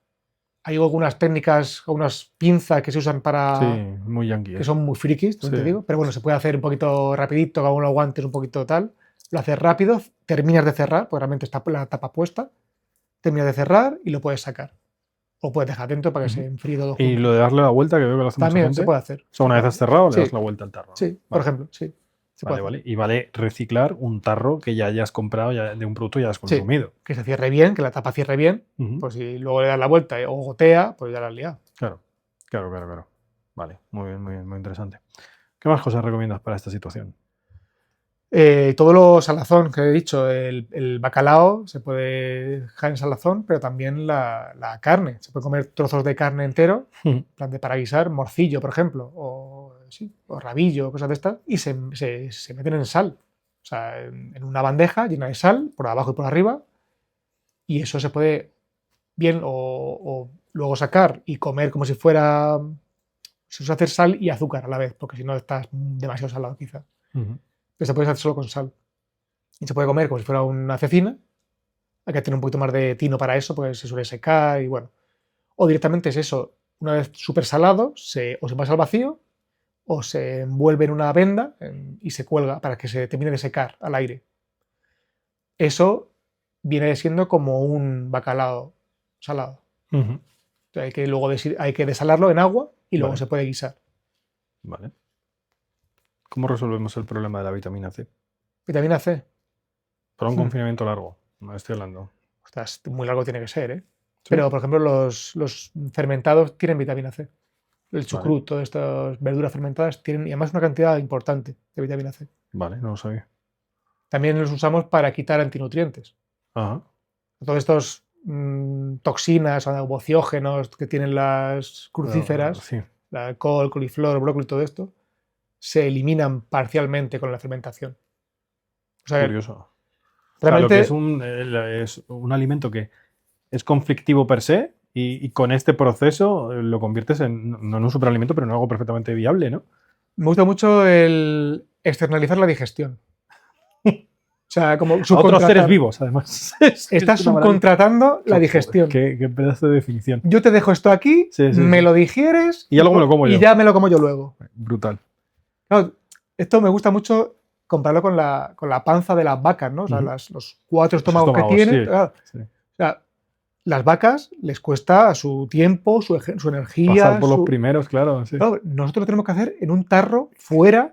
hay algunas técnicas, algunas pinzas que se usan Sí, muy yankee. que son muy frikis, Sí. te digo, pero bueno, se puede hacer un poquito rapidito, con unos guantes un poquito tal. Lo haces rápido, terminas de cerrar, porque realmente está la tapa puesta, terminas de cerrar y lo puedes sacar. O puedes dejar dentro para que se enfríe todo junto. Y lo de darle la vuelta, que veo que lo hace mucha También gente. se puede hacer. O sea, una vez has cerrado, le Sí. das la vuelta al tarro. Sí, por ejemplo, sí. Se puede Vale, hacer. vale. Y vale reciclar un tarro que ya hayas comprado de un producto ya has consumido. Que se cierre bien, que la tapa cierre bien. Pues si luego le das la vuelta o gotea, pues ya la has liado. Claro. Vale, muy bien, muy interesante. ¿Qué más cosas recomiendas para esta situación? Todo lo salazón que he dicho, el bacalao se puede dejar en salazón, pero también la carne. Se puede comer trozos de carne entero, en plan de para guisar, morcillo, por ejemplo, o rabillo, cosas de estas, y se meten en sal. O sea, en una bandeja llena de sal, por abajo y por arriba, y eso se puede bien o luego sacar y comer como si fuera. Se usa hacer sal y azúcar a la vez, porque si no estás demasiado salado quizás. Pero se puede hacer solo con sal. Y se puede comer como si fuera una cecina. Hay que tener un poquito más de tino para eso, porque se suele secar y bueno. O directamente es eso, una vez súper salado, o se pasa al vacío, o se envuelve en una venda y se cuelga para que se termine de secar al aire. Eso viene siendo como un bacalao salado. Hay que luego hay que desalarlo en agua y luego se puede guisar. Vale. ¿Cómo resolvemos el problema de la vitamina C? Vitamina C. Para un confinamiento largo, no estoy hablando. Ostras, muy largo tiene que ser, ¿eh? ¿Sí? Pero, por ejemplo, los fermentados tienen vitamina C. El chucrut, todas estas verduras fermentadas tienen, y además, una cantidad importante de vitamina C. Vale, no lo sabía. También los usamos para quitar antinutrientes. Ajá. Todos estos toxinas o bociógenos que tienen las crucíferas, sí. la col, coliflor, brócoli, todo esto, se eliminan parcialmente con la fermentación. O sea, curioso. Realmente, o sea, es un alimento que es conflictivo per se y con este proceso lo conviertes no en un superalimento, pero en algo perfectamente viable, ¿no? Me gusta mucho el externalizar la digestión. O sea, como otros seres vivos, además. Estás subcontratando la digestión. Qué pedazo de definición. Yo te dejo esto aquí, me lo digieres y ya luego me lo como yo. Y ya me lo como yo luego. Brutal. Claro, esto me gusta mucho compararlo con la panza de las vacas, ¿no? O sea, los 4 estómagos que tienen. Sí. Claro. Sí. O sea, las vacas les cuesta su tiempo, su energía. Pasar por los primeros, claro, sí. Claro. Nosotros lo tenemos que hacer en un tarro fuera,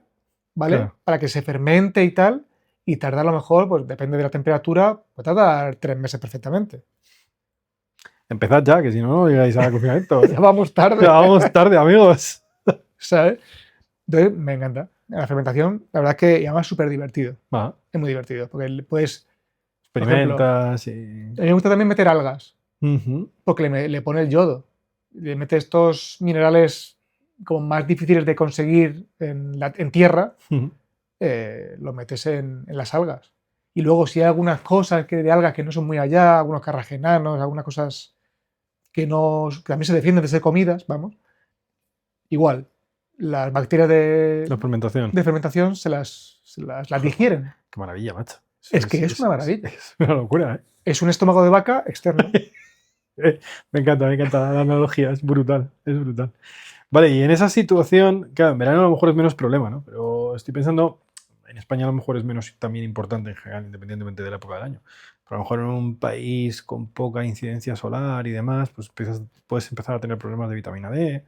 ¿vale? Claro. Para que se fermente y tal. Y tarda a lo mejor, pues depende de la temperatura, puede tardar 3 meses perfectamente. Empezad ya, que si no, no llegáis al confinamiento. Ya vamos tarde. Ya vamos tarde, amigos. ¿Sabes? Entonces, me encanta. La fermentación, la verdad es que además es súper divertido. Es muy divertido, porque puedes... Experimentas y... A mí me gusta también meter algas, porque le pone el yodo. Le mete estos minerales como más difíciles de conseguir en tierra, los metes en las algas. Y luego si hay algunas cosas de algas que no son muy allá, algunos carragenanos, algunas cosas que también se defienden de ser comidas, vamos, igual, las bacterias de fermentación se las digieren. Qué maravilla, macho. Es que es una maravilla. Es una locura, ¿eh? Es un estómago de vaca externo. Me encanta la analogía, es brutal. Vale, y en esa situación, claro, en verano a lo mejor es menos problema, ¿no? Pero estoy pensando, en España a lo mejor es menos también importante en general, independientemente de la época del año. Pero a lo mejor en un país con poca incidencia solar y demás, pues puedes empezar a tener problemas de vitamina D,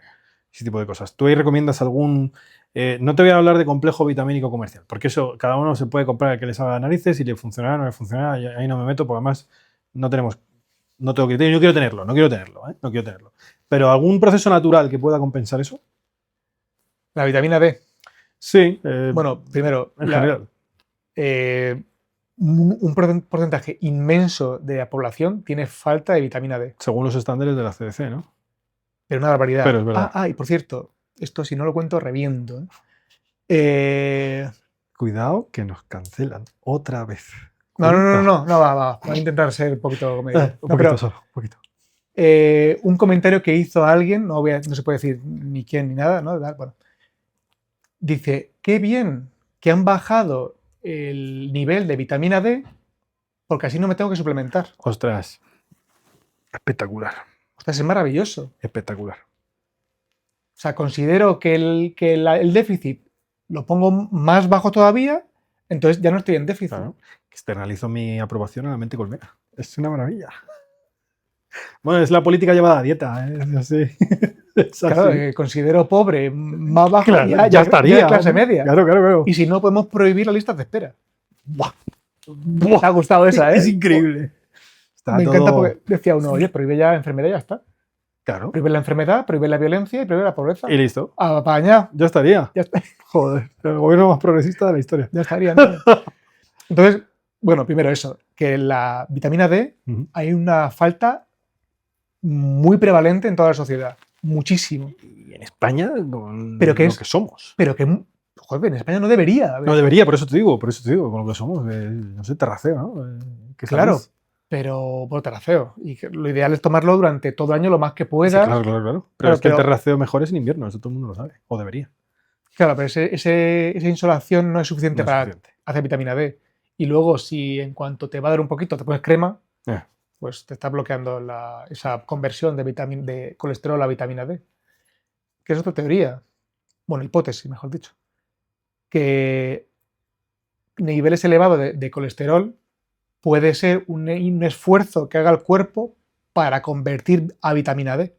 ese tipo de cosas. ¿Tú ahí recomiendas algún No te voy a hablar de complejo vitamínico comercial, porque eso cada uno se puede comprar el que le salga de narices y le funcionará o no le funcionará. Ahí no me meto, porque además no tengo criterio, no quiero tenerlo, no quiero tenerlo. Pero algún proceso natural que pueda compensar eso. La vitamina D. Sí. Bueno, primero, en general. Un porcentaje inmenso de la población tiene falta de vitamina D. Según los estándares de la CDC, ¿no? Pero una barbaridad. Pero es verdad. Y por cierto, esto si no lo cuento, reviento. Cuidado que nos cancelan otra vez. No, va. Voy a intentar ser un poquito comedido. Un poquito solo, un poquito. Un comentario que hizo alguien, no se puede decir ni quién ni nada, ¿no? Bueno, dice, qué bien que han bajado el nivel de vitamina D porque así no me tengo que suplementar. Ostras, espectacular. Ostras, es maravilloso. Espectacular. O sea, considero que el déficit lo pongo más bajo todavía, entonces ya no estoy en déficit. Claro. Externalizo mi aprobación a la mente colmena. Es una maravilla. Bueno, es la política llevada a dieta, ¿eh? No sé. Claro, considero pobre más bajo, claro, ya estaría. Ya clase media. Claro. Y si no, podemos prohibir las listas de espera. Buah. Me ha gustado esa, ¿eh? Es increíble. Me encanta porque decía uno, oye, prohíbe ya la enfermedad y ya está. Claro. Prohíbe la enfermedad, prohíbe la violencia y prohíbe la pobreza. Y listo. Apañado. Ya estaría. Ya está. Joder, el gobierno más progresista de la historia. Ya estaría, ¿no? Entonces, bueno, primero eso, que la vitamina D hay una falta muy prevalente en toda la sociedad. Muchísimo. Y en España, con pero que lo que somos. Pero que, joder, en España no debería. No debería, por eso te digo, con lo que somos. No sé, terraceo, ¿no? Claro, pero por terraceo. Y lo ideal es tomarlo durante todo el año lo más que puedas. Sí, claro. Pero es que el terraceo mejor es en invierno, eso todo el mundo lo sabe, o debería. Claro, pero esa insolación no es suficiente para hacer vitamina D. Y luego, si en cuanto te va a dar un poquito te pones crema, pues te está bloqueando esa conversión de colesterol a vitamina D. Que es otra teoría, bueno, hipótesis, mejor dicho, que niveles elevados de colesterol puede ser un esfuerzo que haga el cuerpo para convertir a vitamina D.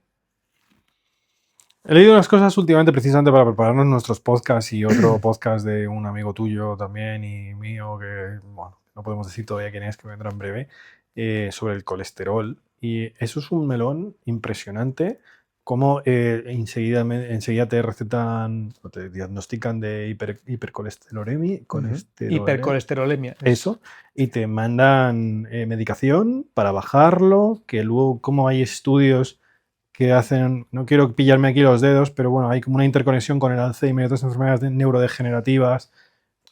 He leído unas cosas últimamente precisamente para prepararnos nuestros podcasts y otro podcast de un amigo tuyo también y mío que, bueno, no podemos decir todavía quién es, que vendrá en breve, sobre el colesterol. Y eso es un melón impresionante, como enseguida te recetan o te diagnostican de hipercolesterolemia. Hipercolesterolemia. Eso. Y te mandan medicación para bajarlo, que luego como hay estudios que hacen, no quiero pillarme aquí los dedos, pero bueno, hay como una interconexión con el Alzheimer y otras enfermedades neurodegenerativas.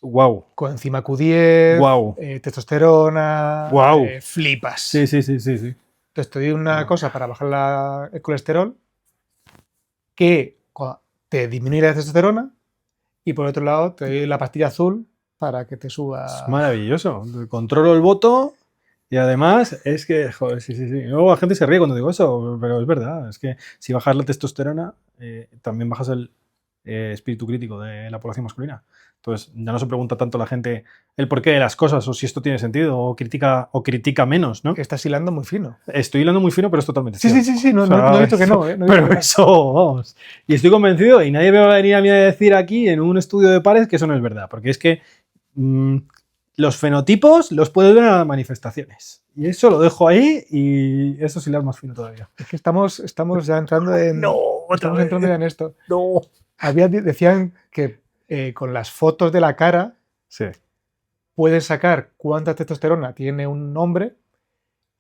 ¡Wow! Coenzima Q10, wow. Testosterona, wow. Flipas. Sí. Entonces te doy una cosa para bajar el colesterol que te disminuye la testosterona y por otro lado te doy la pastilla azul para que te suba. Es maravilloso. Controlo el voto. Y además es que, joder, sí. Luego la gente se ríe cuando digo eso, pero es verdad. Es que si bajas la testosterona, también bajas el espíritu crítico de la población masculina. Entonces ya no se pregunta tanto la gente el porqué de las cosas o si esto tiene sentido o critica menos, ¿no? Que estás hilando muy fino. Estoy hilando muy fino, pero es totalmente cierto. Sí, no he dicho que no. Pero eso, vamos. Y estoy convencido y nadie me va a venir a mí a decir aquí en un estudio de pares que eso no es verdad, porque es que los fenotipos los puedes ver en las manifestaciones. Y eso lo dejo ahí y eso es hilar más fino todavía. Es que estamos ya entrando en... Estamos entrando ya en esto. No. Decían que con las fotos de la cara puedes sacar cuánta testosterona tiene un hombre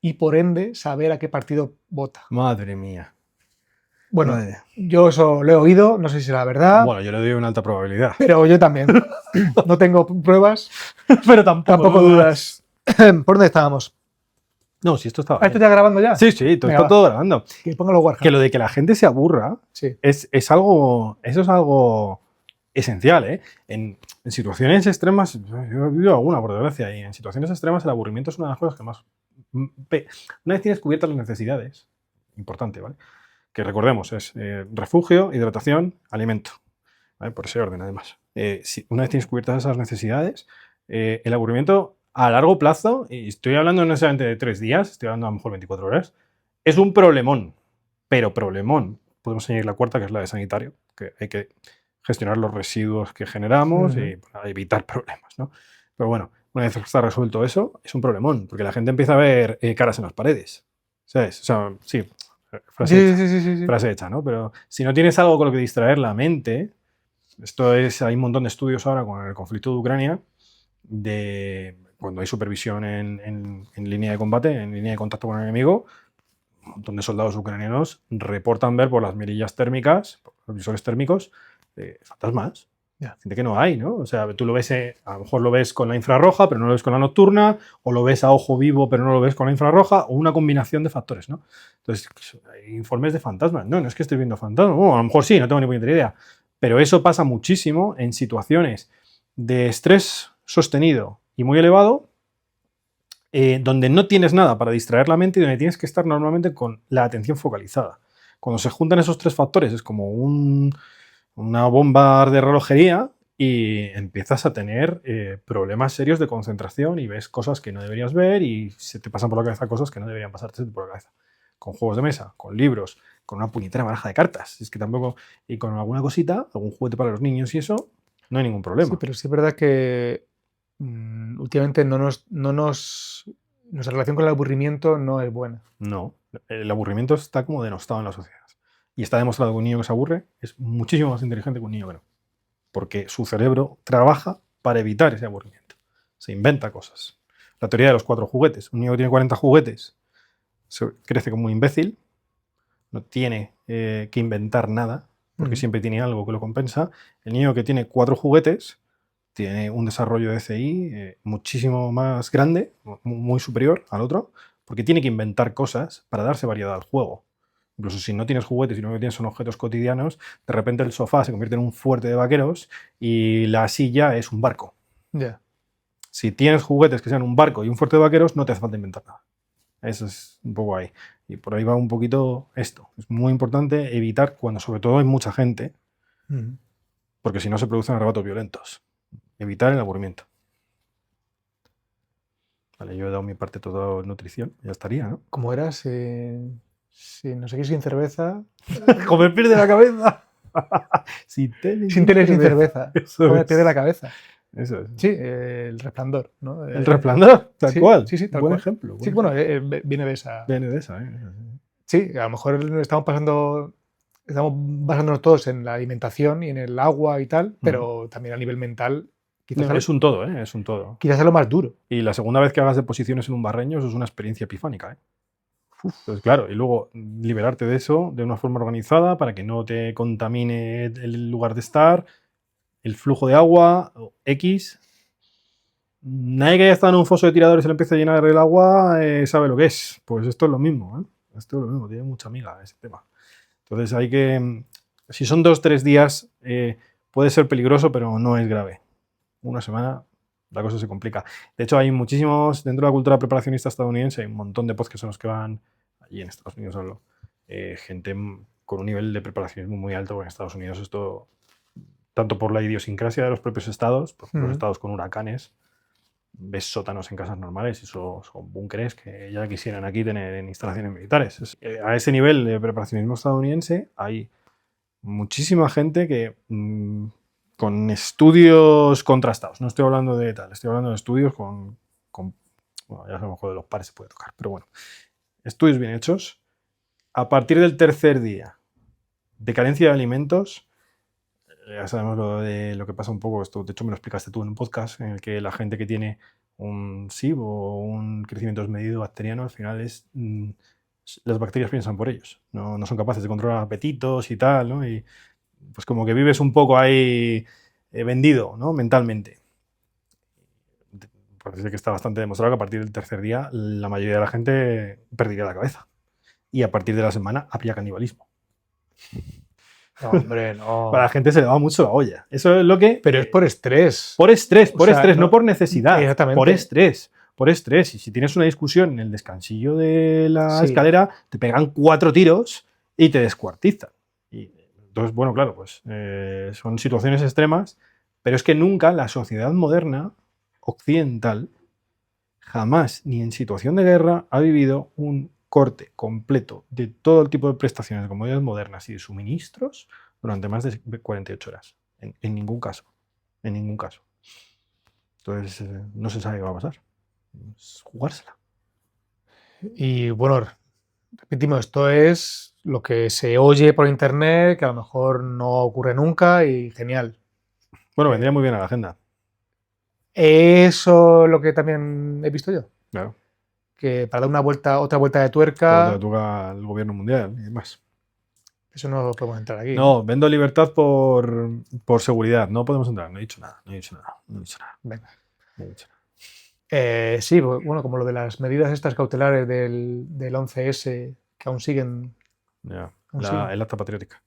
y por ende saber a qué partido vota. Madre mía. Bueno, yo eso lo he oído, no sé si será verdad. Bueno, yo le doy una alta probabilidad. Pero yo también. No tengo pruebas, pero tampoco dudas. ¿Por dónde estábamos? No, si esto estaba. ¿Esto está grabando ya? Sí, está todo grabando. Que ponga los Warhammer. Que lo de que la gente se aburra es algo. Eso es algo esencial, ¿eh? En situaciones extremas, yo he vivido alguna, por desgracia, y en situaciones extremas el aburrimiento es una de las cosas que más. Una vez tienes cubiertas las necesidades, importante, ¿vale? Que recordemos, es refugio, hidratación, alimento. ¿Vale? Por ese orden, además. Una vez tienes cubiertas esas necesidades, el aburrimiento a largo plazo, y estoy hablando no necesariamente de 3 días, estoy hablando a lo mejor 24 horas, es un problemón. Pero problemón. Podemos añadir la cuarta, que es la de sanitario, que hay que gestionar los residuos que generamos y para evitar problemas, ¿no? Pero bueno, una vez que está resuelto eso, es un problemón, porque la gente empieza a ver caras en las paredes, ¿sabes? O sea, sí, frase hecha, ¿no? Pero si no tienes algo con lo que distraer la mente, hay un montón de estudios ahora con el conflicto de Ucrania, de cuando hay supervisión en línea de combate, en línea de contacto con el enemigo, un montón de soldados ucranianos reportan ver por las mirillas térmicas, por los visores térmicos, fantasmas. Gente que no hay, ¿no? O sea, tú lo ves, a lo mejor lo ves con la infrarroja, pero no lo ves con la nocturna, o lo ves a ojo vivo, pero no lo ves con la infrarroja, o una combinación de factores, ¿no? Entonces, hay informes de fantasmas. No es que estoy viendo fantasmas. Bueno, a lo mejor sí, no tengo ni puñetera idea. Pero eso pasa muchísimo en situaciones de estrés sostenido y muy elevado, donde no tienes nada para distraer la mente y donde tienes que estar normalmente con la atención focalizada. Cuando se juntan esos tres factores es como una bomba de relojería y empiezas a tener problemas serios de concentración y ves cosas que no deberías ver y se te pasan por la cabeza cosas que no deberían pasarte por la cabeza. Con juegos de mesa, con libros, con una puñetera baraja de cartas. Es que tampoco... Y con alguna cosita, algún juguete para los niños y eso, no hay ningún problema. Sí, pero sí es verdad que últimamente nuestra relación con el aburrimiento no es buena. No, el aburrimiento está como denostado en la sociedad. Y está demostrado que un niño que se aburre es muchísimo más inteligente que un niño que no. Porque su cerebro trabaja para evitar ese aburrimiento. Se inventa cosas. La teoría de los 4 juguetes. Un niño que tiene 40 juguetes crece como un imbécil. No tiene que inventar nada, porque siempre tiene algo que lo compensa. El niño que tiene 4 juguetes tiene un desarrollo de CI muchísimo más grande, muy superior al otro, porque tiene que inventar cosas para darse variedad al juego. Incluso si no tienes juguetes y lo que tienes son objetos cotidianos, de repente el sofá se convierte en un fuerte de vaqueros y la silla es un barco. Si tienes juguetes que sean un barco y un fuerte de vaqueros, no te hace falta inventar nada. Eso es un poco ahí. Y por ahí va un poquito esto. Es muy importante evitar cuando sobre todo hay mucha gente, porque si no se producen arrebatos violentos. Evitar el aburrimiento. Vale, yo he dado mi parte toda nutrición, ya estaría, ¿no? ¿Cómo era? Si no sé qué, sin cerveza. Comer pierde la cabeza. Sin tele y sin cerveza. Comer pierde la cabeza. Eso es. Sí, El Resplandor, ¿no? El Resplandor, tal cual. Sí, tal buen cual. ejemplo. Sí, bueno, viene de esa. Viene de esa, Sí, a lo mejor estamos basándonos todos en la alimentación y en el agua y tal, pero también a nivel mental. No, es un todo, es un todo. Quizás es lo más duro. Y la segunda vez que hagas deposiciones en un barreño, eso es una experiencia epifánica, Entonces, claro, y luego liberarte de eso de una forma organizada para que no te contamine el lugar de estar, el flujo de agua, X. Nadie que haya estado en un foso de tiradores y se le empiece a llenar el agua sabe lo que es. Pues esto es lo mismo, Esto es lo mismo, tiene mucha amiga ese tema. Entonces hay que... Si son 2-3 días, puede ser peligroso, pero no es grave. Una semana, la cosa se complica. De hecho, hay muchísimos, dentro de la cultura preparacionista estadounidense, hay un montón de podcasts que son los que van, allí en Estados Unidos hablo, gente con un nivel de preparacionismo muy alto, porque en Estados Unidos esto, tanto por la idiosincrasia de los propios estados, por los estados con huracanes, ves sótanos en casas normales y son búnkeres que ya quisieran aquí tener en instalaciones militares. A ese nivel de preparacionismo estadounidense hay muchísima gente que... con estudios contrastados, no estoy hablando de tal, estoy hablando de estudios con bueno, ya a lo mejor de los pares se puede tocar, pero bueno, estudios bien hechos. A partir del tercer día de carencia de alimentos, ya sabemos lo que pasa un poco, esto de hecho me lo explicaste tú en un podcast, en el que la gente que tiene un SIB o un crecimiento desmedido bacteriano, al final las bacterias piensan por ellos, no son capaces de controlar apetitos y tal, ¿no? Y pues como que vives un poco ahí vendido, ¿no? Mentalmente. Parece que está bastante demostrado que a partir del tercer día la mayoría de la gente perdería la cabeza. Y a partir de la semana habría canibalismo. No, hombre, no. Para la gente se le va mucho la olla. Eso es lo que... Pero es por estrés. Por estrés, no por necesidad. Exactamente. Por estrés. Y si tienes una discusión en el descansillo de la escalera, te pegan 4 tiros y te descuartizan. Y entonces, bueno, claro, pues son situaciones extremas, pero es que nunca la sociedad moderna occidental, jamás ni en situación de guerra, ha vivido un corte completo de todo el tipo de prestaciones de comodidades modernas y de suministros durante más de 48 horas. En ningún caso. En ningún caso. Entonces, no se sabe qué va a pasar. Es jugársela. Y bueno, repetimos, esto es lo que se oye por internet, que a lo mejor no ocurre nunca y genial. Bueno, vendría muy bien a la agenda. Eso es lo que también he visto yo. Claro. Que para dar otra vuelta de Por tuerca, lo que toca al gobierno mundial y demás. eso no lo podemos entrar aquí. No, vendo libertad por seguridad. No podemos entrar. No he dicho nada. No he dicho nada. No he dicho nada. Venga. No he dicho nada. Sí, bueno, como lo de las medidas estas cautelares del 11S, que aún siguen. Ya. Aún siguen. El acta patriótica.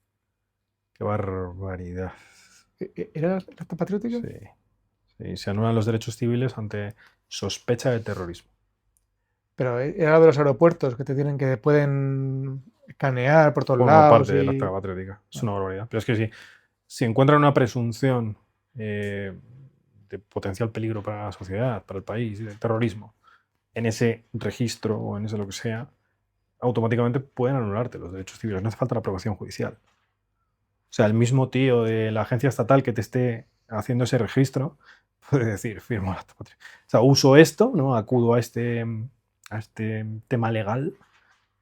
Qué barbaridad. ¿Era el acta patriótica? Sí. Sí, se anulan los derechos civiles ante sospecha de terrorismo. Pero era de los aeropuertos que pueden escanear por todos Forma lados. parte del acta patriótica. Es una barbaridad. Pero es que si encuentran una presunción de potencial peligro para la sociedad, para el país, de terrorismo, en ese registro o en ese lo que sea, automáticamente pueden anularte los derechos civiles. No hace falta la aprobación judicial. O sea, el mismo tío de la agencia estatal que te esté haciendo ese registro puede decir, firmo el acta patriótica. O sea, uso esto, ¿no? Acudo a este tema legal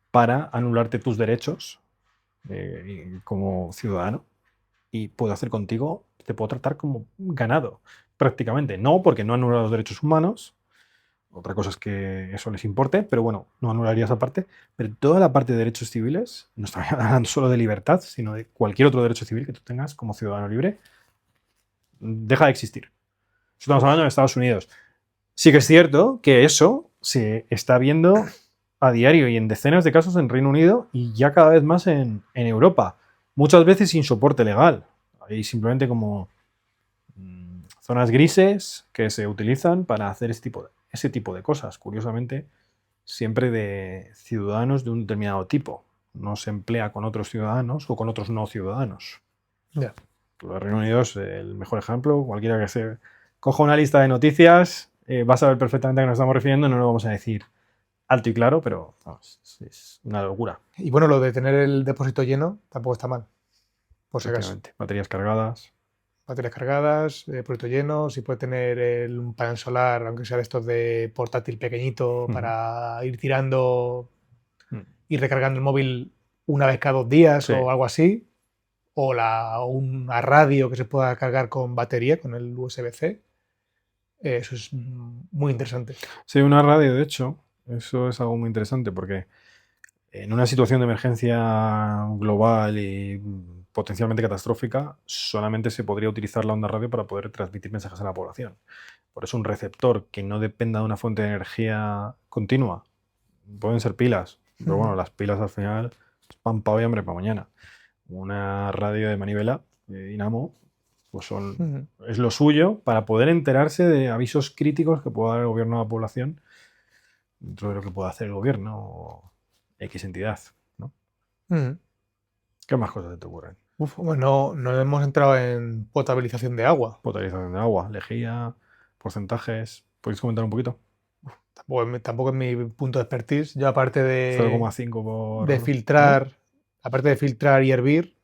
para anularte tus derechos como ciudadano y puedo hacer contigo, te puedo tratar como ganado, prácticamente. No porque no anula los derechos humanos, otra cosa es que eso les importe, pero bueno, no anularía esa parte, pero toda la parte de derechos civiles, no estamos hablando solo de libertad, sino de cualquier otro derecho civil que tú tengas como ciudadano libre, deja de existir. Estamos hablando de Estados Unidos. Sí que es cierto que eso se está viendo a diario y en decenas de casos en Reino Unido y ya cada vez más en Europa. Muchas veces sin soporte legal. Hay simplemente como zonas grises que se utilizan para hacer ese tipo de cosas. Curiosamente, siempre de ciudadanos de un determinado tipo. No se emplea con otros ciudadanos o con otros no ciudadanos. Ya. El Reino Unido es el mejor ejemplo. Cualquiera que se coja una lista de noticias va a saber perfectamente a qué nos estamos refiriendo. No lo vamos a decir alto y claro, pero vamos, es una locura. Y bueno, lo de tener el depósito lleno tampoco está mal. Por si acaso. Baterías cargadas. Baterías cargadas, depósito lleno, si puede tener un panel solar, aunque sea de estos de portátil pequeñito, para ir tirando y recargando el móvil una vez cada 2 días Sí. o algo así. O una radio que se pueda cargar con batería, con el USB-C. Eso es muy interesante. Sí, una radio, de hecho, eso es algo muy interesante porque en una situación de emergencia global y potencialmente catastrófica, solamente se podría utilizar la onda radio para poder transmitir mensajes a la población. Por eso un receptor que no dependa de una fuente de energía continua, pueden ser pilas, pero bueno, las pilas al final es pan para hoy, hambre para mañana. Una radio de manivela, de dinamo, pues es lo suyo para poder enterarse de avisos críticos que pueda dar el gobierno a la población dentro de lo que pueda hacer el gobierno o X entidad, ¿no? ¿Qué más cosas te ocurren? Bueno, no hemos entrado en potabilización de agua. Potabilización de agua, lejía, porcentajes. ¿Podéis comentar un poquito? Tampoco es mi punto de expertise. Yo aparte de 0,5 por... de filtrar, ¿no? aparte de filtrar y hervir,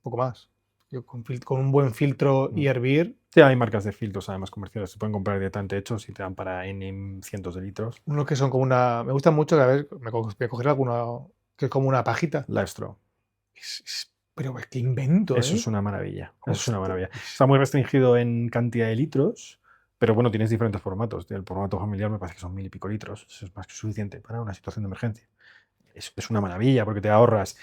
poco más. Yo con un buen filtro y hervir. Sí, hay marcas de filtros además comerciales. Se pueden comprar directamente hechos y te dan para N cientos de litros. Unos que son como una... Me gustan mucho, que a ver, me voy a coger alguna que es como una pajita. Lifestraw. Pero qué invento, Eso es una maravilla. Eso es una maravilla. Está muy restringido en cantidad de litros, pero bueno, tienes diferentes formatos. El formato familiar me parece que son 1000 y pico litros. Eso es más que suficiente para una situación de emergencia. Es una maravilla porque te ahorras.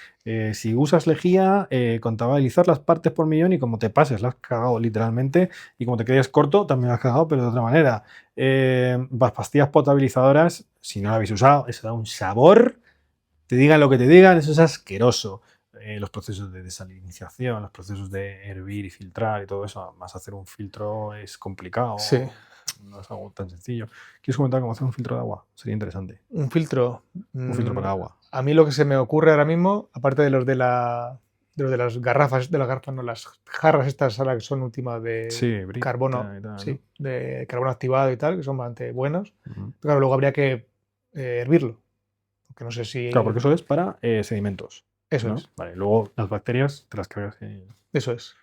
Si usas lejía, contabilizar las partes por millón y como te pases, la has cagado literalmente. Y como te quedes corto, también la has cagado, pero de otra manera. Las pastillas potabilizadoras, si no la habéis usado, eso da un sabor. Te digan lo que te digan, eso es asqueroso. Los procesos de desalinización, los procesos de hervir y filtrar y todo eso, más hacer un filtro es complicado. Sí. No es algo tan sencillo. ¿Quieres comentar cómo hacer un filtro de agua? Sería interesante. Un filtro. Un filtro para agua. A mí lo que se me ocurre ahora mismo, aparte de los de las garrafas, no, las jarras estas que son últimas de carbono, y tal, sí, ¿no? de carbono activado y tal, que son bastante buenos. Pero claro, luego habría que hervirlo. Aunque no sé si... Claro, porque eso es para sedimentos. Eso ¿no? es. Vale, luego las bacterias te las cargas. Eso es.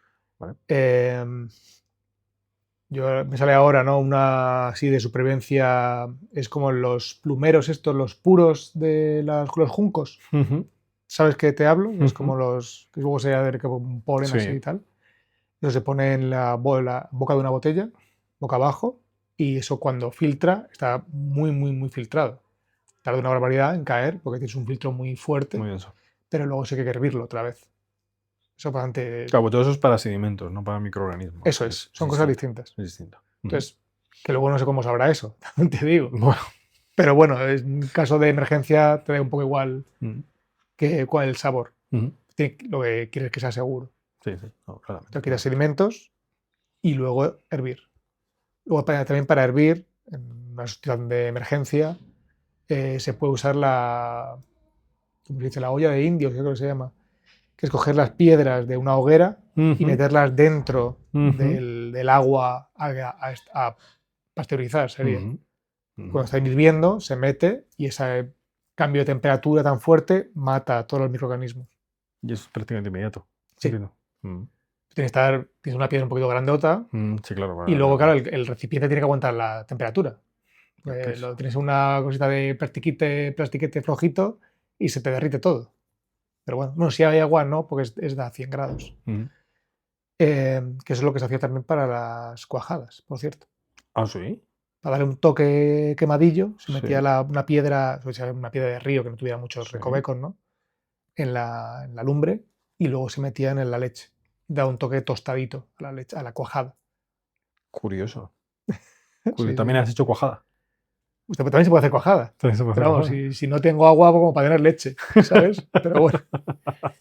Vale. Me sale ahora, ¿no? Una así de supervivencia. Es como los plumeros estos, los puros de los juncos. ¿Sabes qué te hablo? Es como los que luego se acerca un polen así y tal. Eso se pone en la boca de una botella, boca abajo, y eso cuando filtra está muy, muy, muy filtrado. Tarda una barbaridad en caer porque tienes un filtro muy fuerte, Muy denso. pero luego sí que hay que hervirlo otra vez. Eso bastante. Claro, pues todo eso es para sedimentos, no para microorganismos. Eso es, son cosas distintas. Es distinto. Entonces, que luego no sé cómo sabrá eso, también te digo. Bueno. Pero bueno, en caso de emergencia te da un poco igual cuál es el sabor. Lo que quieres es que sea seguro. Sí, no, claramente. Entonces quitas sedimentos y luego hervir. Luego también para hervir, en una situación de emergencia, se puede usar ¿cómo se dice? La olla de indios, creo que se llama, que es coger las piedras de una hoguera y meterlas dentro del agua a pasteurizar, sería. Cuando está hirviendo, se mete y ese cambio de temperatura tan fuerte mata a todos los microorganismos. Y eso es prácticamente inmediato. Sí. Tienes una piedra un poquito grandota. Sí, claro. Y luego, claro, el recipiente tiene que aguantar la temperatura. Tienes una cosita de plastiquete flojito y se te derrite todo. Pero bueno, si hay agua no, porque es de a 100 grados. Que eso es lo que se hacía también para las cuajadas, por cierto. ¿Ah, sí? Para darle un toque quemadillo, se metía una piedra de río que no tuviera muchos recovecos, ¿no? En la lumbre, y luego se metía en la leche. Daba un toque tostadito a la leche, a la cuajada. Curioso. ¿También has hecho cuajada? Usted también se puede hacer cuajada. Pero vamos, si no tengo agua, como para tener leche, ¿sabes? Pero bueno.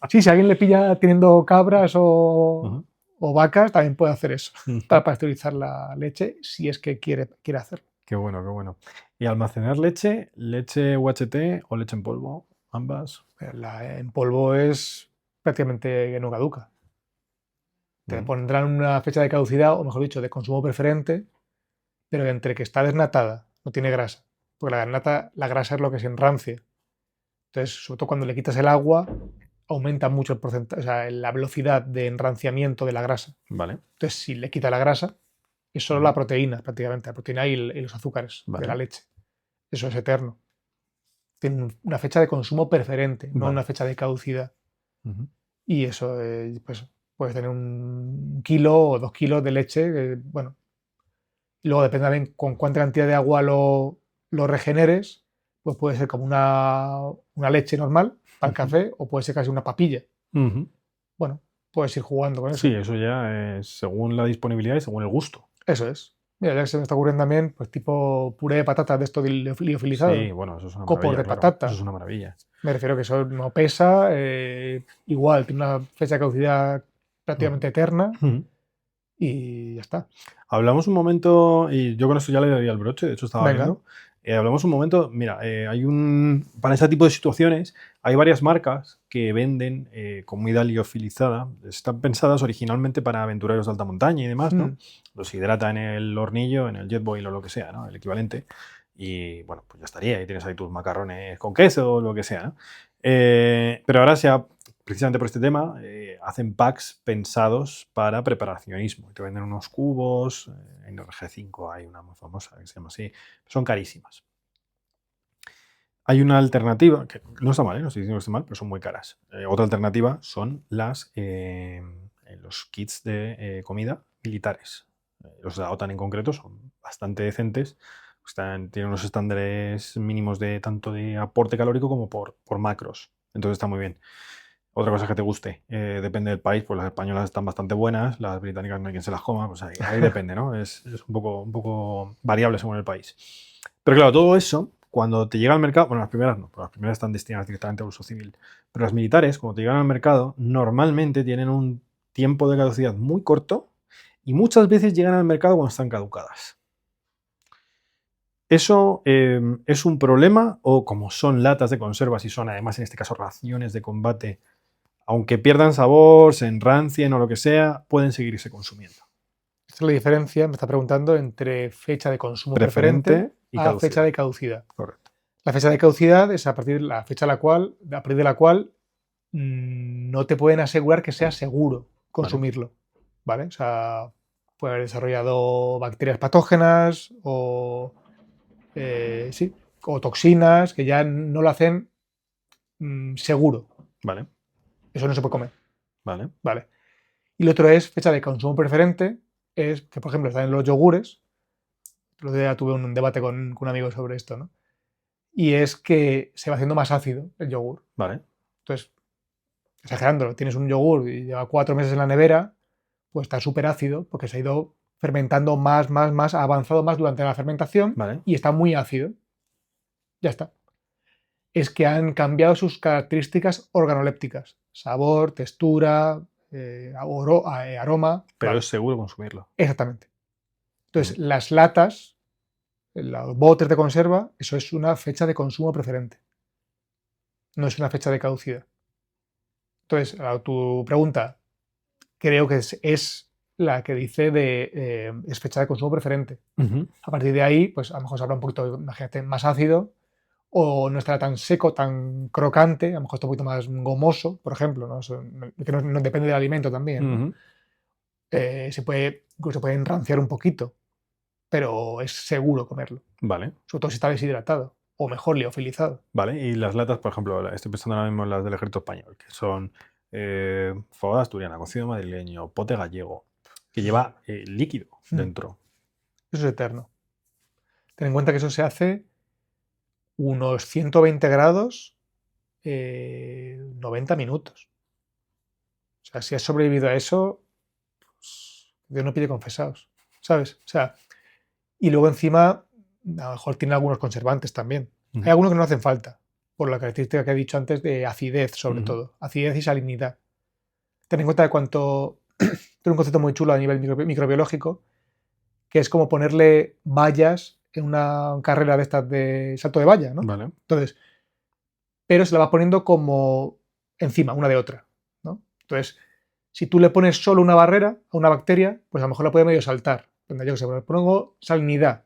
Sí, si alguien le pilla teniendo cabras o vacas, también puede hacer eso, para pasteurizar la leche, si es que quiere hacerlo. Qué bueno, qué bueno. ¿Y almacenar leche UHT o leche en polvo? Ambas. En polvo es prácticamente que no caduca. Te pondrán una fecha de caducidad, o mejor dicho, de consumo preferente, pero entre que está desnatada, no tiene grasa, porque la grasa es lo que se enrancia. Entonces, sobre todo cuando le quitas el agua, aumenta mucho el porcentaje, o sea, la velocidad de enranciamiento de la grasa. Vale. Entonces, si le quita la grasa, es solo la proteína, prácticamente, la proteína y los azúcares de la leche. Eso es eterno. Tiene una fecha de consumo preferente, no una fecha de caducidad. Y eso, pues, puedes tener 1 kilo o 2 kilos de leche, bueno. Y luego depende también con cuánta cantidad de agua lo regeneres, pues puede ser como una leche normal para el café, o puede ser casi una papilla. Bueno, puedes ir jugando con eso. Sí, eso ya es según la disponibilidad y según el gusto. Eso es. Mira, ya que se me está ocurriendo también, pues tipo puré de patatas de esto liofilizado. Sí, bueno, eso es una copos maravilla. De patata. Eso es una maravilla. Me refiero que eso no pesa, igual, tiene una fecha de caducidad prácticamente eterna y ya está. Hablamos un momento, y yo con esto ya le daría el broche, de hecho estaba viendo. Hablamos un momento, mira, para ese tipo de situaciones hay varias marcas que venden comida liofilizada. Están pensadas originalmente para aventureros de alta montaña y demás, ¿no? Los hidrata en el hornillo, en el Jetboil o lo que sea, ¿no? El equivalente. Y bueno, pues ya estaría. Y tienes ahí tus macarrones con queso o lo que sea, ¿no? Pero ahora precisamente por este tema, hacen packs pensados para preparacionismo. Te venden unos cubos, en RG5 hay una muy famosa que se llama así, son carísimas. Hay una alternativa, que no está mal, no estoy diciendo que esté mal, pero son muy caras. Otra alternativa son los kits de comida militares. Los de la OTAN en concreto son bastante decentes. Tienen unos estándares mínimos de tanto de aporte calórico como por macros. Entonces está muy bien. Otra cosa que te guste, depende del país, pues las españolas están bastante buenas, las británicas no hay quien se las coma, pues ahí depende, ¿no? Es un poco variable según el país. Pero claro, todo eso, cuando te llega al mercado, bueno, las primeras no, las primeras están destinadas directamente a uso civil, pero las militares, cuando te llegan al mercado, normalmente tienen un tiempo de caducidad muy corto y muchas veces llegan al mercado cuando están caducadas. ¿Eso es un problema o como son latas de conservas y son además en este caso raciones de combate, aunque pierdan sabor, se enrancien o lo que sea, pueden seguirse consumiendo? Esta es la diferencia, me está preguntando, entre fecha de consumo preferente y fecha de caducidad. Correcto. La fecha de caducidad es a partir de la fecha a partir de la cual no te pueden asegurar que sea seguro consumirlo. ¿vale? O sea, puede haber desarrollado bacterias patógenas o, sí, o toxinas que ya no lo hacen seguro. Vale, Eso no se puede comer, vale. ¿vale? Y lo otro es fecha de consumo preferente, es que, por ejemplo, están en los yogures. El otro día tuve un debate con un amigo sobre esto, ¿no? Y es que se va haciendo más ácido el yogur. Vale. Entonces, exagerándolo, tienes un yogur y lleva 4 meses en la nevera, pues está súper ácido porque se ha ido fermentando más, ha avanzado más durante la fermentación Vale. y está muy ácido. Ya está. Es que han cambiado sus características organolépticas. Sabor, textura, aroma. Pero Vale. es seguro consumirlo. Exactamente. Entonces, las latas, los botes de conserva, eso es una fecha de consumo preferente. No es una fecha de caducidad. Entonces, a tu pregunta, creo que es la que dice es fecha de consumo preferente. A partir de ahí, pues a lo mejor se habrá un poquito, imagínate, más ácido o no estará tan seco, tan crocante, a lo mejor está un poquito más gomoso, por ejemplo, ¿no? Eso, que no depende del alimento también, ¿no? Incluso puede enranciar un poquito, pero es seguro comerlo, Vale. sobre todo si está deshidratado o mejor liofilizado. Vale, y las latas, por ejemplo, estoy pensando ahora mismo en las del ejército español, que son fabada asturiana, cocido madrileño, pote gallego, que lleva líquido dentro. Eso es eterno. Ten en cuenta que eso se hace unos 120 grados, 90 minutos. O sea, si has sobrevivido a eso, pues, Dios no pide confesados, ¿sabes? O sea, y luego encima, a lo mejor tiene algunos conservantes también. Hay algunos que no hacen falta, por la característica que he dicho antes de acidez, sobre todo. Acidez y salinidad. Ten en cuenta que tiene un concepto muy chulo a nivel microbiológico, que es como ponerle vallas en una carrera de estas de salto de valla, ¿no? Vale. Entonces, pero se la va poniendo como encima, una de otra, ¿no? Entonces, si tú le pones solo una barrera a una bacteria, pues a lo mejor la puede medio saltar. Yo que sé, le pongo salinidad.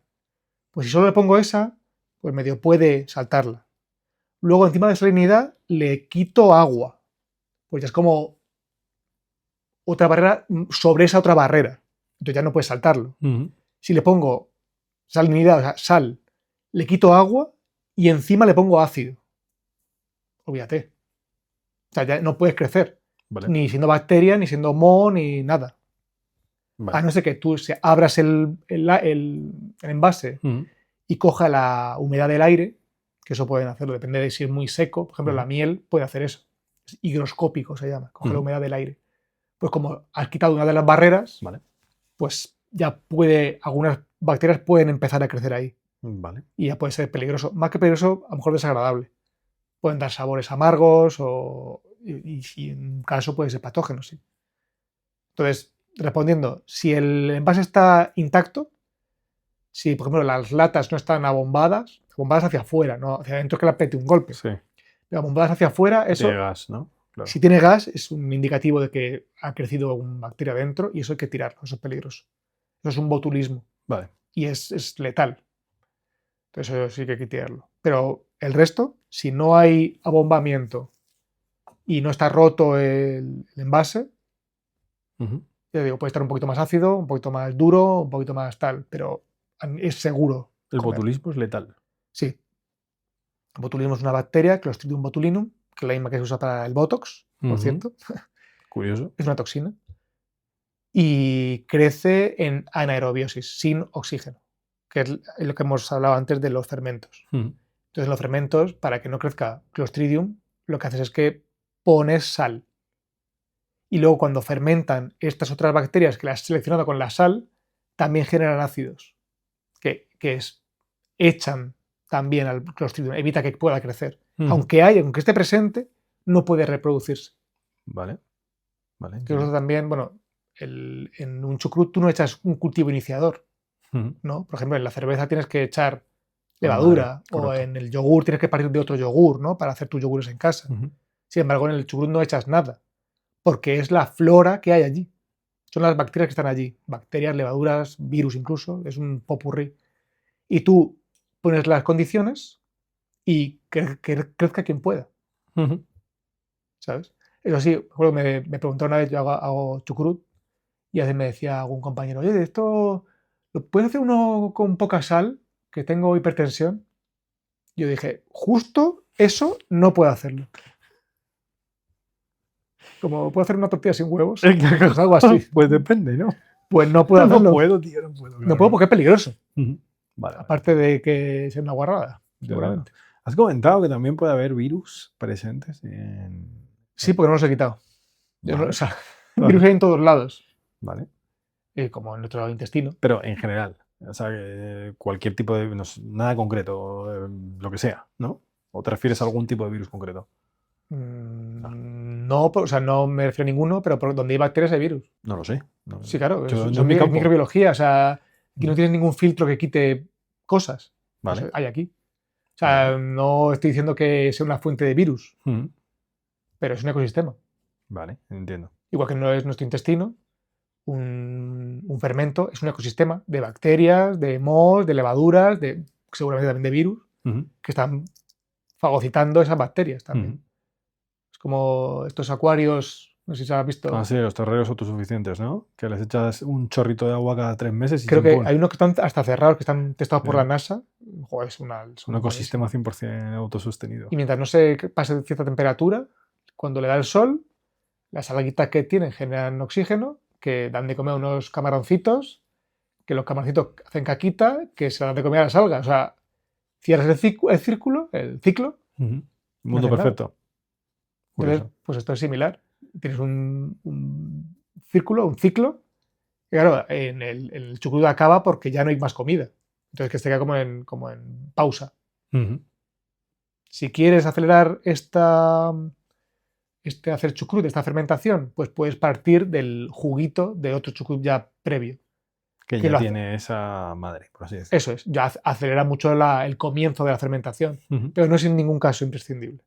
Pues si solo le pongo esa, pues medio puede saltarla. Luego, encima de salinidad, le quito agua. Pues ya es como otra barrera sobre esa otra barrera. Entonces ya no puedes saltarlo. Si le pongo salinidad, o sea, sal, le quito agua y encima le pongo ácido. Olvídate. O sea, ya no puedes crecer. Vale. Ni siendo bacteria, ni siendo moho, ni nada. Vale. A no ser que tú abras el envase y coja la humedad del aire, que eso pueden hacerlo, depende de si es muy seco. Por ejemplo, la miel puede hacer eso. Es higroscópico, se llama, coge la humedad del aire. Pues como has quitado una de las barreras, Vale. pues ya algunas bacterias pueden empezar a crecer ahí. Vale. Y ya puede ser peligroso. Más que peligroso, a lo mejor desagradable. Pueden dar sabores amargos y en un caso puede ser patógeno, sí. Entonces, respondiendo, si el envase está intacto, si por ejemplo las latas no están abombadas hacia afuera, no hacia adentro que la pete un golpe, Sí. pero abombadas hacia afuera, eso, Tiene gas, ¿no? Claro. si tiene gas, es un indicativo de que ha crecido una bacteria dentro y eso hay que tirarlo, eso es peligroso. Eso es un botulismo. Vale. Y es letal. Entonces eso sí que hay que tirarlo. Pero el resto, si no hay abombamiento y no está roto el envase, ya digo, puede estar un poquito más ácido, un poquito más duro, un poquito más tal, pero es seguro. El comer. botulismo es letal. Sí. El botulismo es una bacteria, Clostridium botulinum, que es la misma que se usa para el Botox, por cierto. Curioso. Es una toxina. Y crece en anaerobiosis, sin oxígeno, que es lo que hemos hablado antes de los fermentos. Entonces, los fermentos, para que no crezca Clostridium, lo que haces es que pones sal. Y luego, cuando fermentan estas otras bacterias que las has seleccionado con la sal, también generan ácidos, que echan también al Clostridium, evita que pueda crecer. Aunque esté presente, no puede reproducirse. Vale. Vale. Que eso también, bueno, en un chucrut tú no echas un cultivo iniciador, ¿no? Por ejemplo, en la cerveza tienes que echar levadura, o en el yogur tienes que partir de otro yogur, ¿no? Para hacer tus yogures en casa. Sin embargo, en el chucrut no echas nada, porque es la flora que hay allí. Son las bacterias que están allí. Bacterias, levaduras, virus incluso, es un popurrí. Y tú pones las condiciones y que crezca quien pueda. ¿Sabes? Eso sí, me preguntaron una vez, yo hago chucrut, Y a veces me decía algún compañero, oye, esto ¿lo puedes hacer uno con poca sal? Que tengo hipertensión. Yo dije, justo eso no puedo hacerlo. Como puedo hacer una tortilla sin huevos, pues algo así. Pues depende, ¿no? Pues no puedo hacerlo. No puedo, tío, no puedo. No puedo porque es peligroso. Vale, Aparte de que sea una guarrada, seguramente. Has comentado que también puede haber virus presentes en... Sí, porque no los he quitado. Vale. O sea, virus hay en todos lados. Vale. Como en nuestro intestino. Pero en general, o sea, cualquier tipo de... nada concreto, lo que sea, ¿no? ¿O te refieres a algún tipo de virus concreto? No, o sea, no me refiero a ninguno, pero por donde hay bacterias hay virus. No lo sé. No, Sí, claro, yo, son microbiología, o sea, aquí no tienes ningún filtro que quite cosas. Vale. Pues hay aquí. O sea, no estoy diciendo que sea una fuente de virus, pero es un ecosistema. Vale, entiendo. Igual que no es nuestro intestino, un fermento es un ecosistema de bacterias, de mohos, de levaduras, seguramente también de virus, que están fagocitando esas bacterias también. Es como estos acuarios, no sé si has visto. Ah, sí, los terreros autosuficientes, ¿no? Que les echas un chorrito de agua cada 3 meses y creo que hay unos que están hasta cerrados, que están testados por la NASA. Joder, un ecosistema 100% autosostenido. Y mientras no se pase cierta temperatura, cuando le da el sol, las alguitas que tienen generan oxígeno, que dan de comer a unos camaroncitos, que los camaroncitos hacen caquita, que se dan de comer a las algas. O sea, cierras el ciclo. Mundo perfecto. Entonces, pues esto es similar. Tienes un ciclo, y claro, el chucrut acaba porque ya no hay más comida. Entonces que se queda como en pausa. Si quieres acelerar hacer chucrut, esta fermentación, pues puedes partir del juguito de otro chucrut ya previo. Que ya tiene esa madre, por así decirlo. Eso es, ya acelera mucho el comienzo de la fermentación, pero no es en ningún caso imprescindible.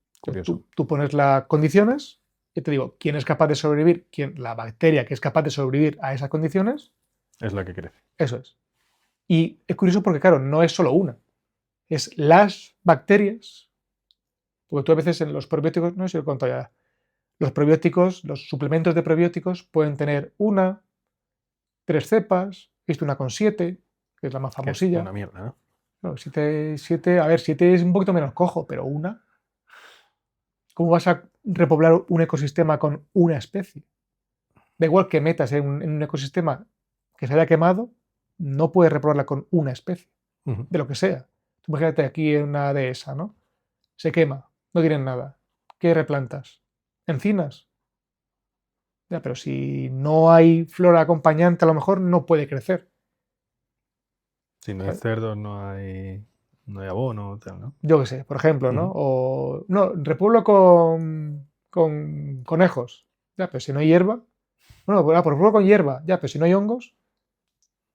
Tú pones las condiciones y te digo, ¿quién es capaz de sobrevivir? La bacteria que es capaz de sobrevivir a esas condiciones es la que crece. Eso es. Y es curioso porque, claro, no es solo una. Es las bacterias. Porque tú a veces en los probióticos, no sé si lo he contado ya, los probióticos, los suplementos de probióticos pueden tener 1, 3 cepas, visto una con 7, que es la más famosilla. Es una mierda, ¿no? Claro, 7, a ver, 7 es un poquito menos cojo, pero una. ¿Cómo vas a repoblar un ecosistema con una especie? Da igual que metas en un ecosistema que se haya quemado, no puedes repoblarla con una especie, de lo que sea. Tú imagínate aquí en una dehesa, ¿no? Se quema, no tienen nada. ¿Qué replantas? ¿Encinas? Ya, pero si no hay flora acompañante, a lo mejor no puede crecer. Si no hay cerdos, no hay abono, tal, ¿no? Yo qué sé, por ejemplo, ¿no? O no, repueblo con conejos. Ya, pero si no hay hierba. Bueno, pues repoblo con hierba. Ya, pero si no hay hongos.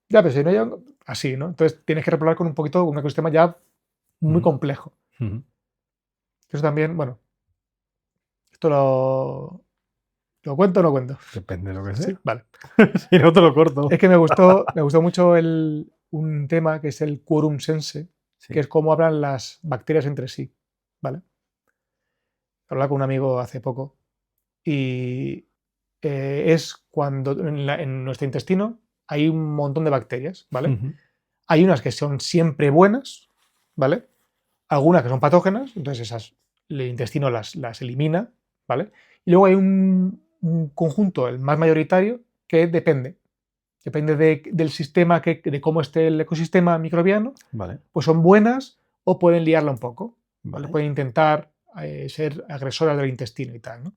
Ya, pero si no hay hongos. Así, ¿no? Entonces tienes que repoblar con un ecosistema ya muy complejo. Eso también, bueno. ¿Esto lo cuento o no cuento? Depende de lo que sea. Sí, vale. Si no, te lo corto. Es que me gustó mucho un tema que es el quorum sense, que es cómo hablan las bacterias entre sí, ¿vale? Hablaba con un amigo hace poco y es cuando en nuestro intestino hay un montón de bacterias, ¿vale? Hay unas que son siempre buenas, ¿vale? Algunas que son patógenas, entonces esas el intestino las elimina, ¿vale? Y luego hay un conjunto, el más mayoritario, que depende del sistema, de cómo esté el ecosistema microbiano, pues son buenas o pueden liarla un poco, ¿vale? Pueden intentar ser agresoras del intestino y tal, ¿no?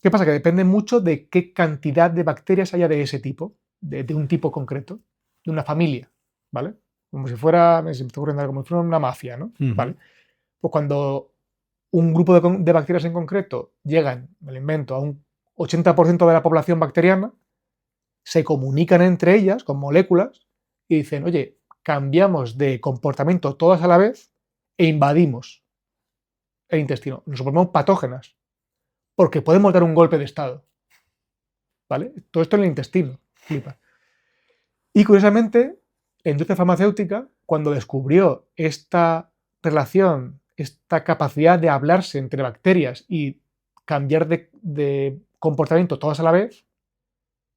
¿Qué pasa? Que depende mucho de qué cantidad de bacterias haya de ese tipo, de un tipo concreto, de una familia, ¿vale? Como si fuera, me está ocurriendo como si fuera una mafia, ¿no? ¿Vale? Pues cuando un grupo de bacterias en concreto llegan, me lo invento, a un 80% de la población bacteriana, se comunican entre ellas con moléculas y dicen, oye, cambiamos de comportamiento todas a la vez e invadimos el intestino. Nos volvemos patógenas porque podemos dar un golpe de estado. ¿Vale? Todo esto en el intestino. Flipa. Y curiosamente, la industria farmacéutica, cuando descubrió esta relación, esta capacidad de hablarse entre bacterias y cambiar de comportamiento todas a la vez,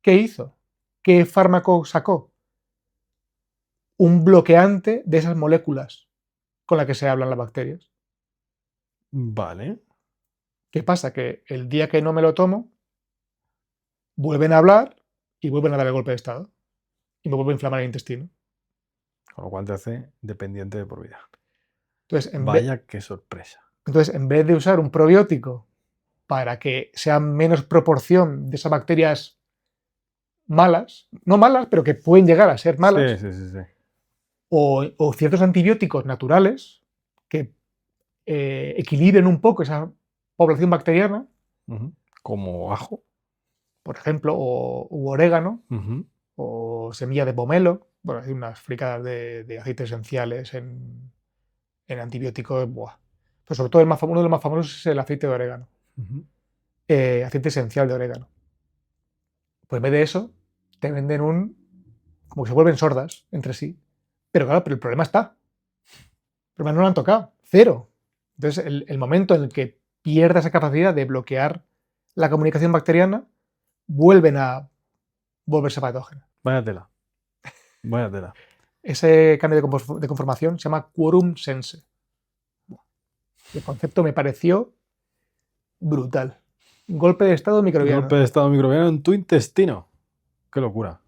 ¿Qué hizo? ¿Qué fármaco sacó? Un bloqueante de esas moléculas con las que se hablan las bacterias. Vale. ¿Qué pasa? Que el día que no me lo tomo, vuelven a hablar y vuelven a dar el golpe de estado. Y me vuelve a inflamar el intestino. Con lo cual te hace dependiente de por vida. Entonces, Vaya, qué sorpresa. Entonces, en vez de usar un probiótico para que sea menos proporción de esas bacterias malas, no malas, pero que pueden llegar a ser malas, Sí. o ciertos antibióticos naturales que equilibren un poco esa población bacteriana, como ajo, por ejemplo, u orégano, o semilla de pomelo. Bueno, hay unas fricadas de aceites esenciales en antibióticos. Buah. Pero sobre todo uno de los más famosos es el aceite de orégano. Aceite esencial de orégano. Pues en vez de eso, te venden como que se vuelven sordas entre sí. Pero claro, pero el problema está. El problema no lo han tocado. Cero. Entonces, el momento en el que pierda esa capacidad de bloquear la comunicación bacteriana, vuelven a volverse patógenas. Vaya tela. Ese cambio de conformación se llama quorum sense. El concepto me pareció brutal. Golpe de estado microbiano. Golpe de estado microbiano en tu intestino. Qué locura.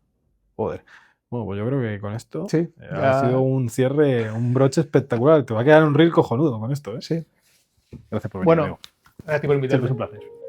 Joder. Bueno, pues yo creo que con esto sí, ha sido un cierre, un broche espectacular. Te va a quedar un reel cojonudo con esto, ¿eh? Sí. Gracias por venir, Bueno, amigo. gracias por invitarme. Siempre es un placer.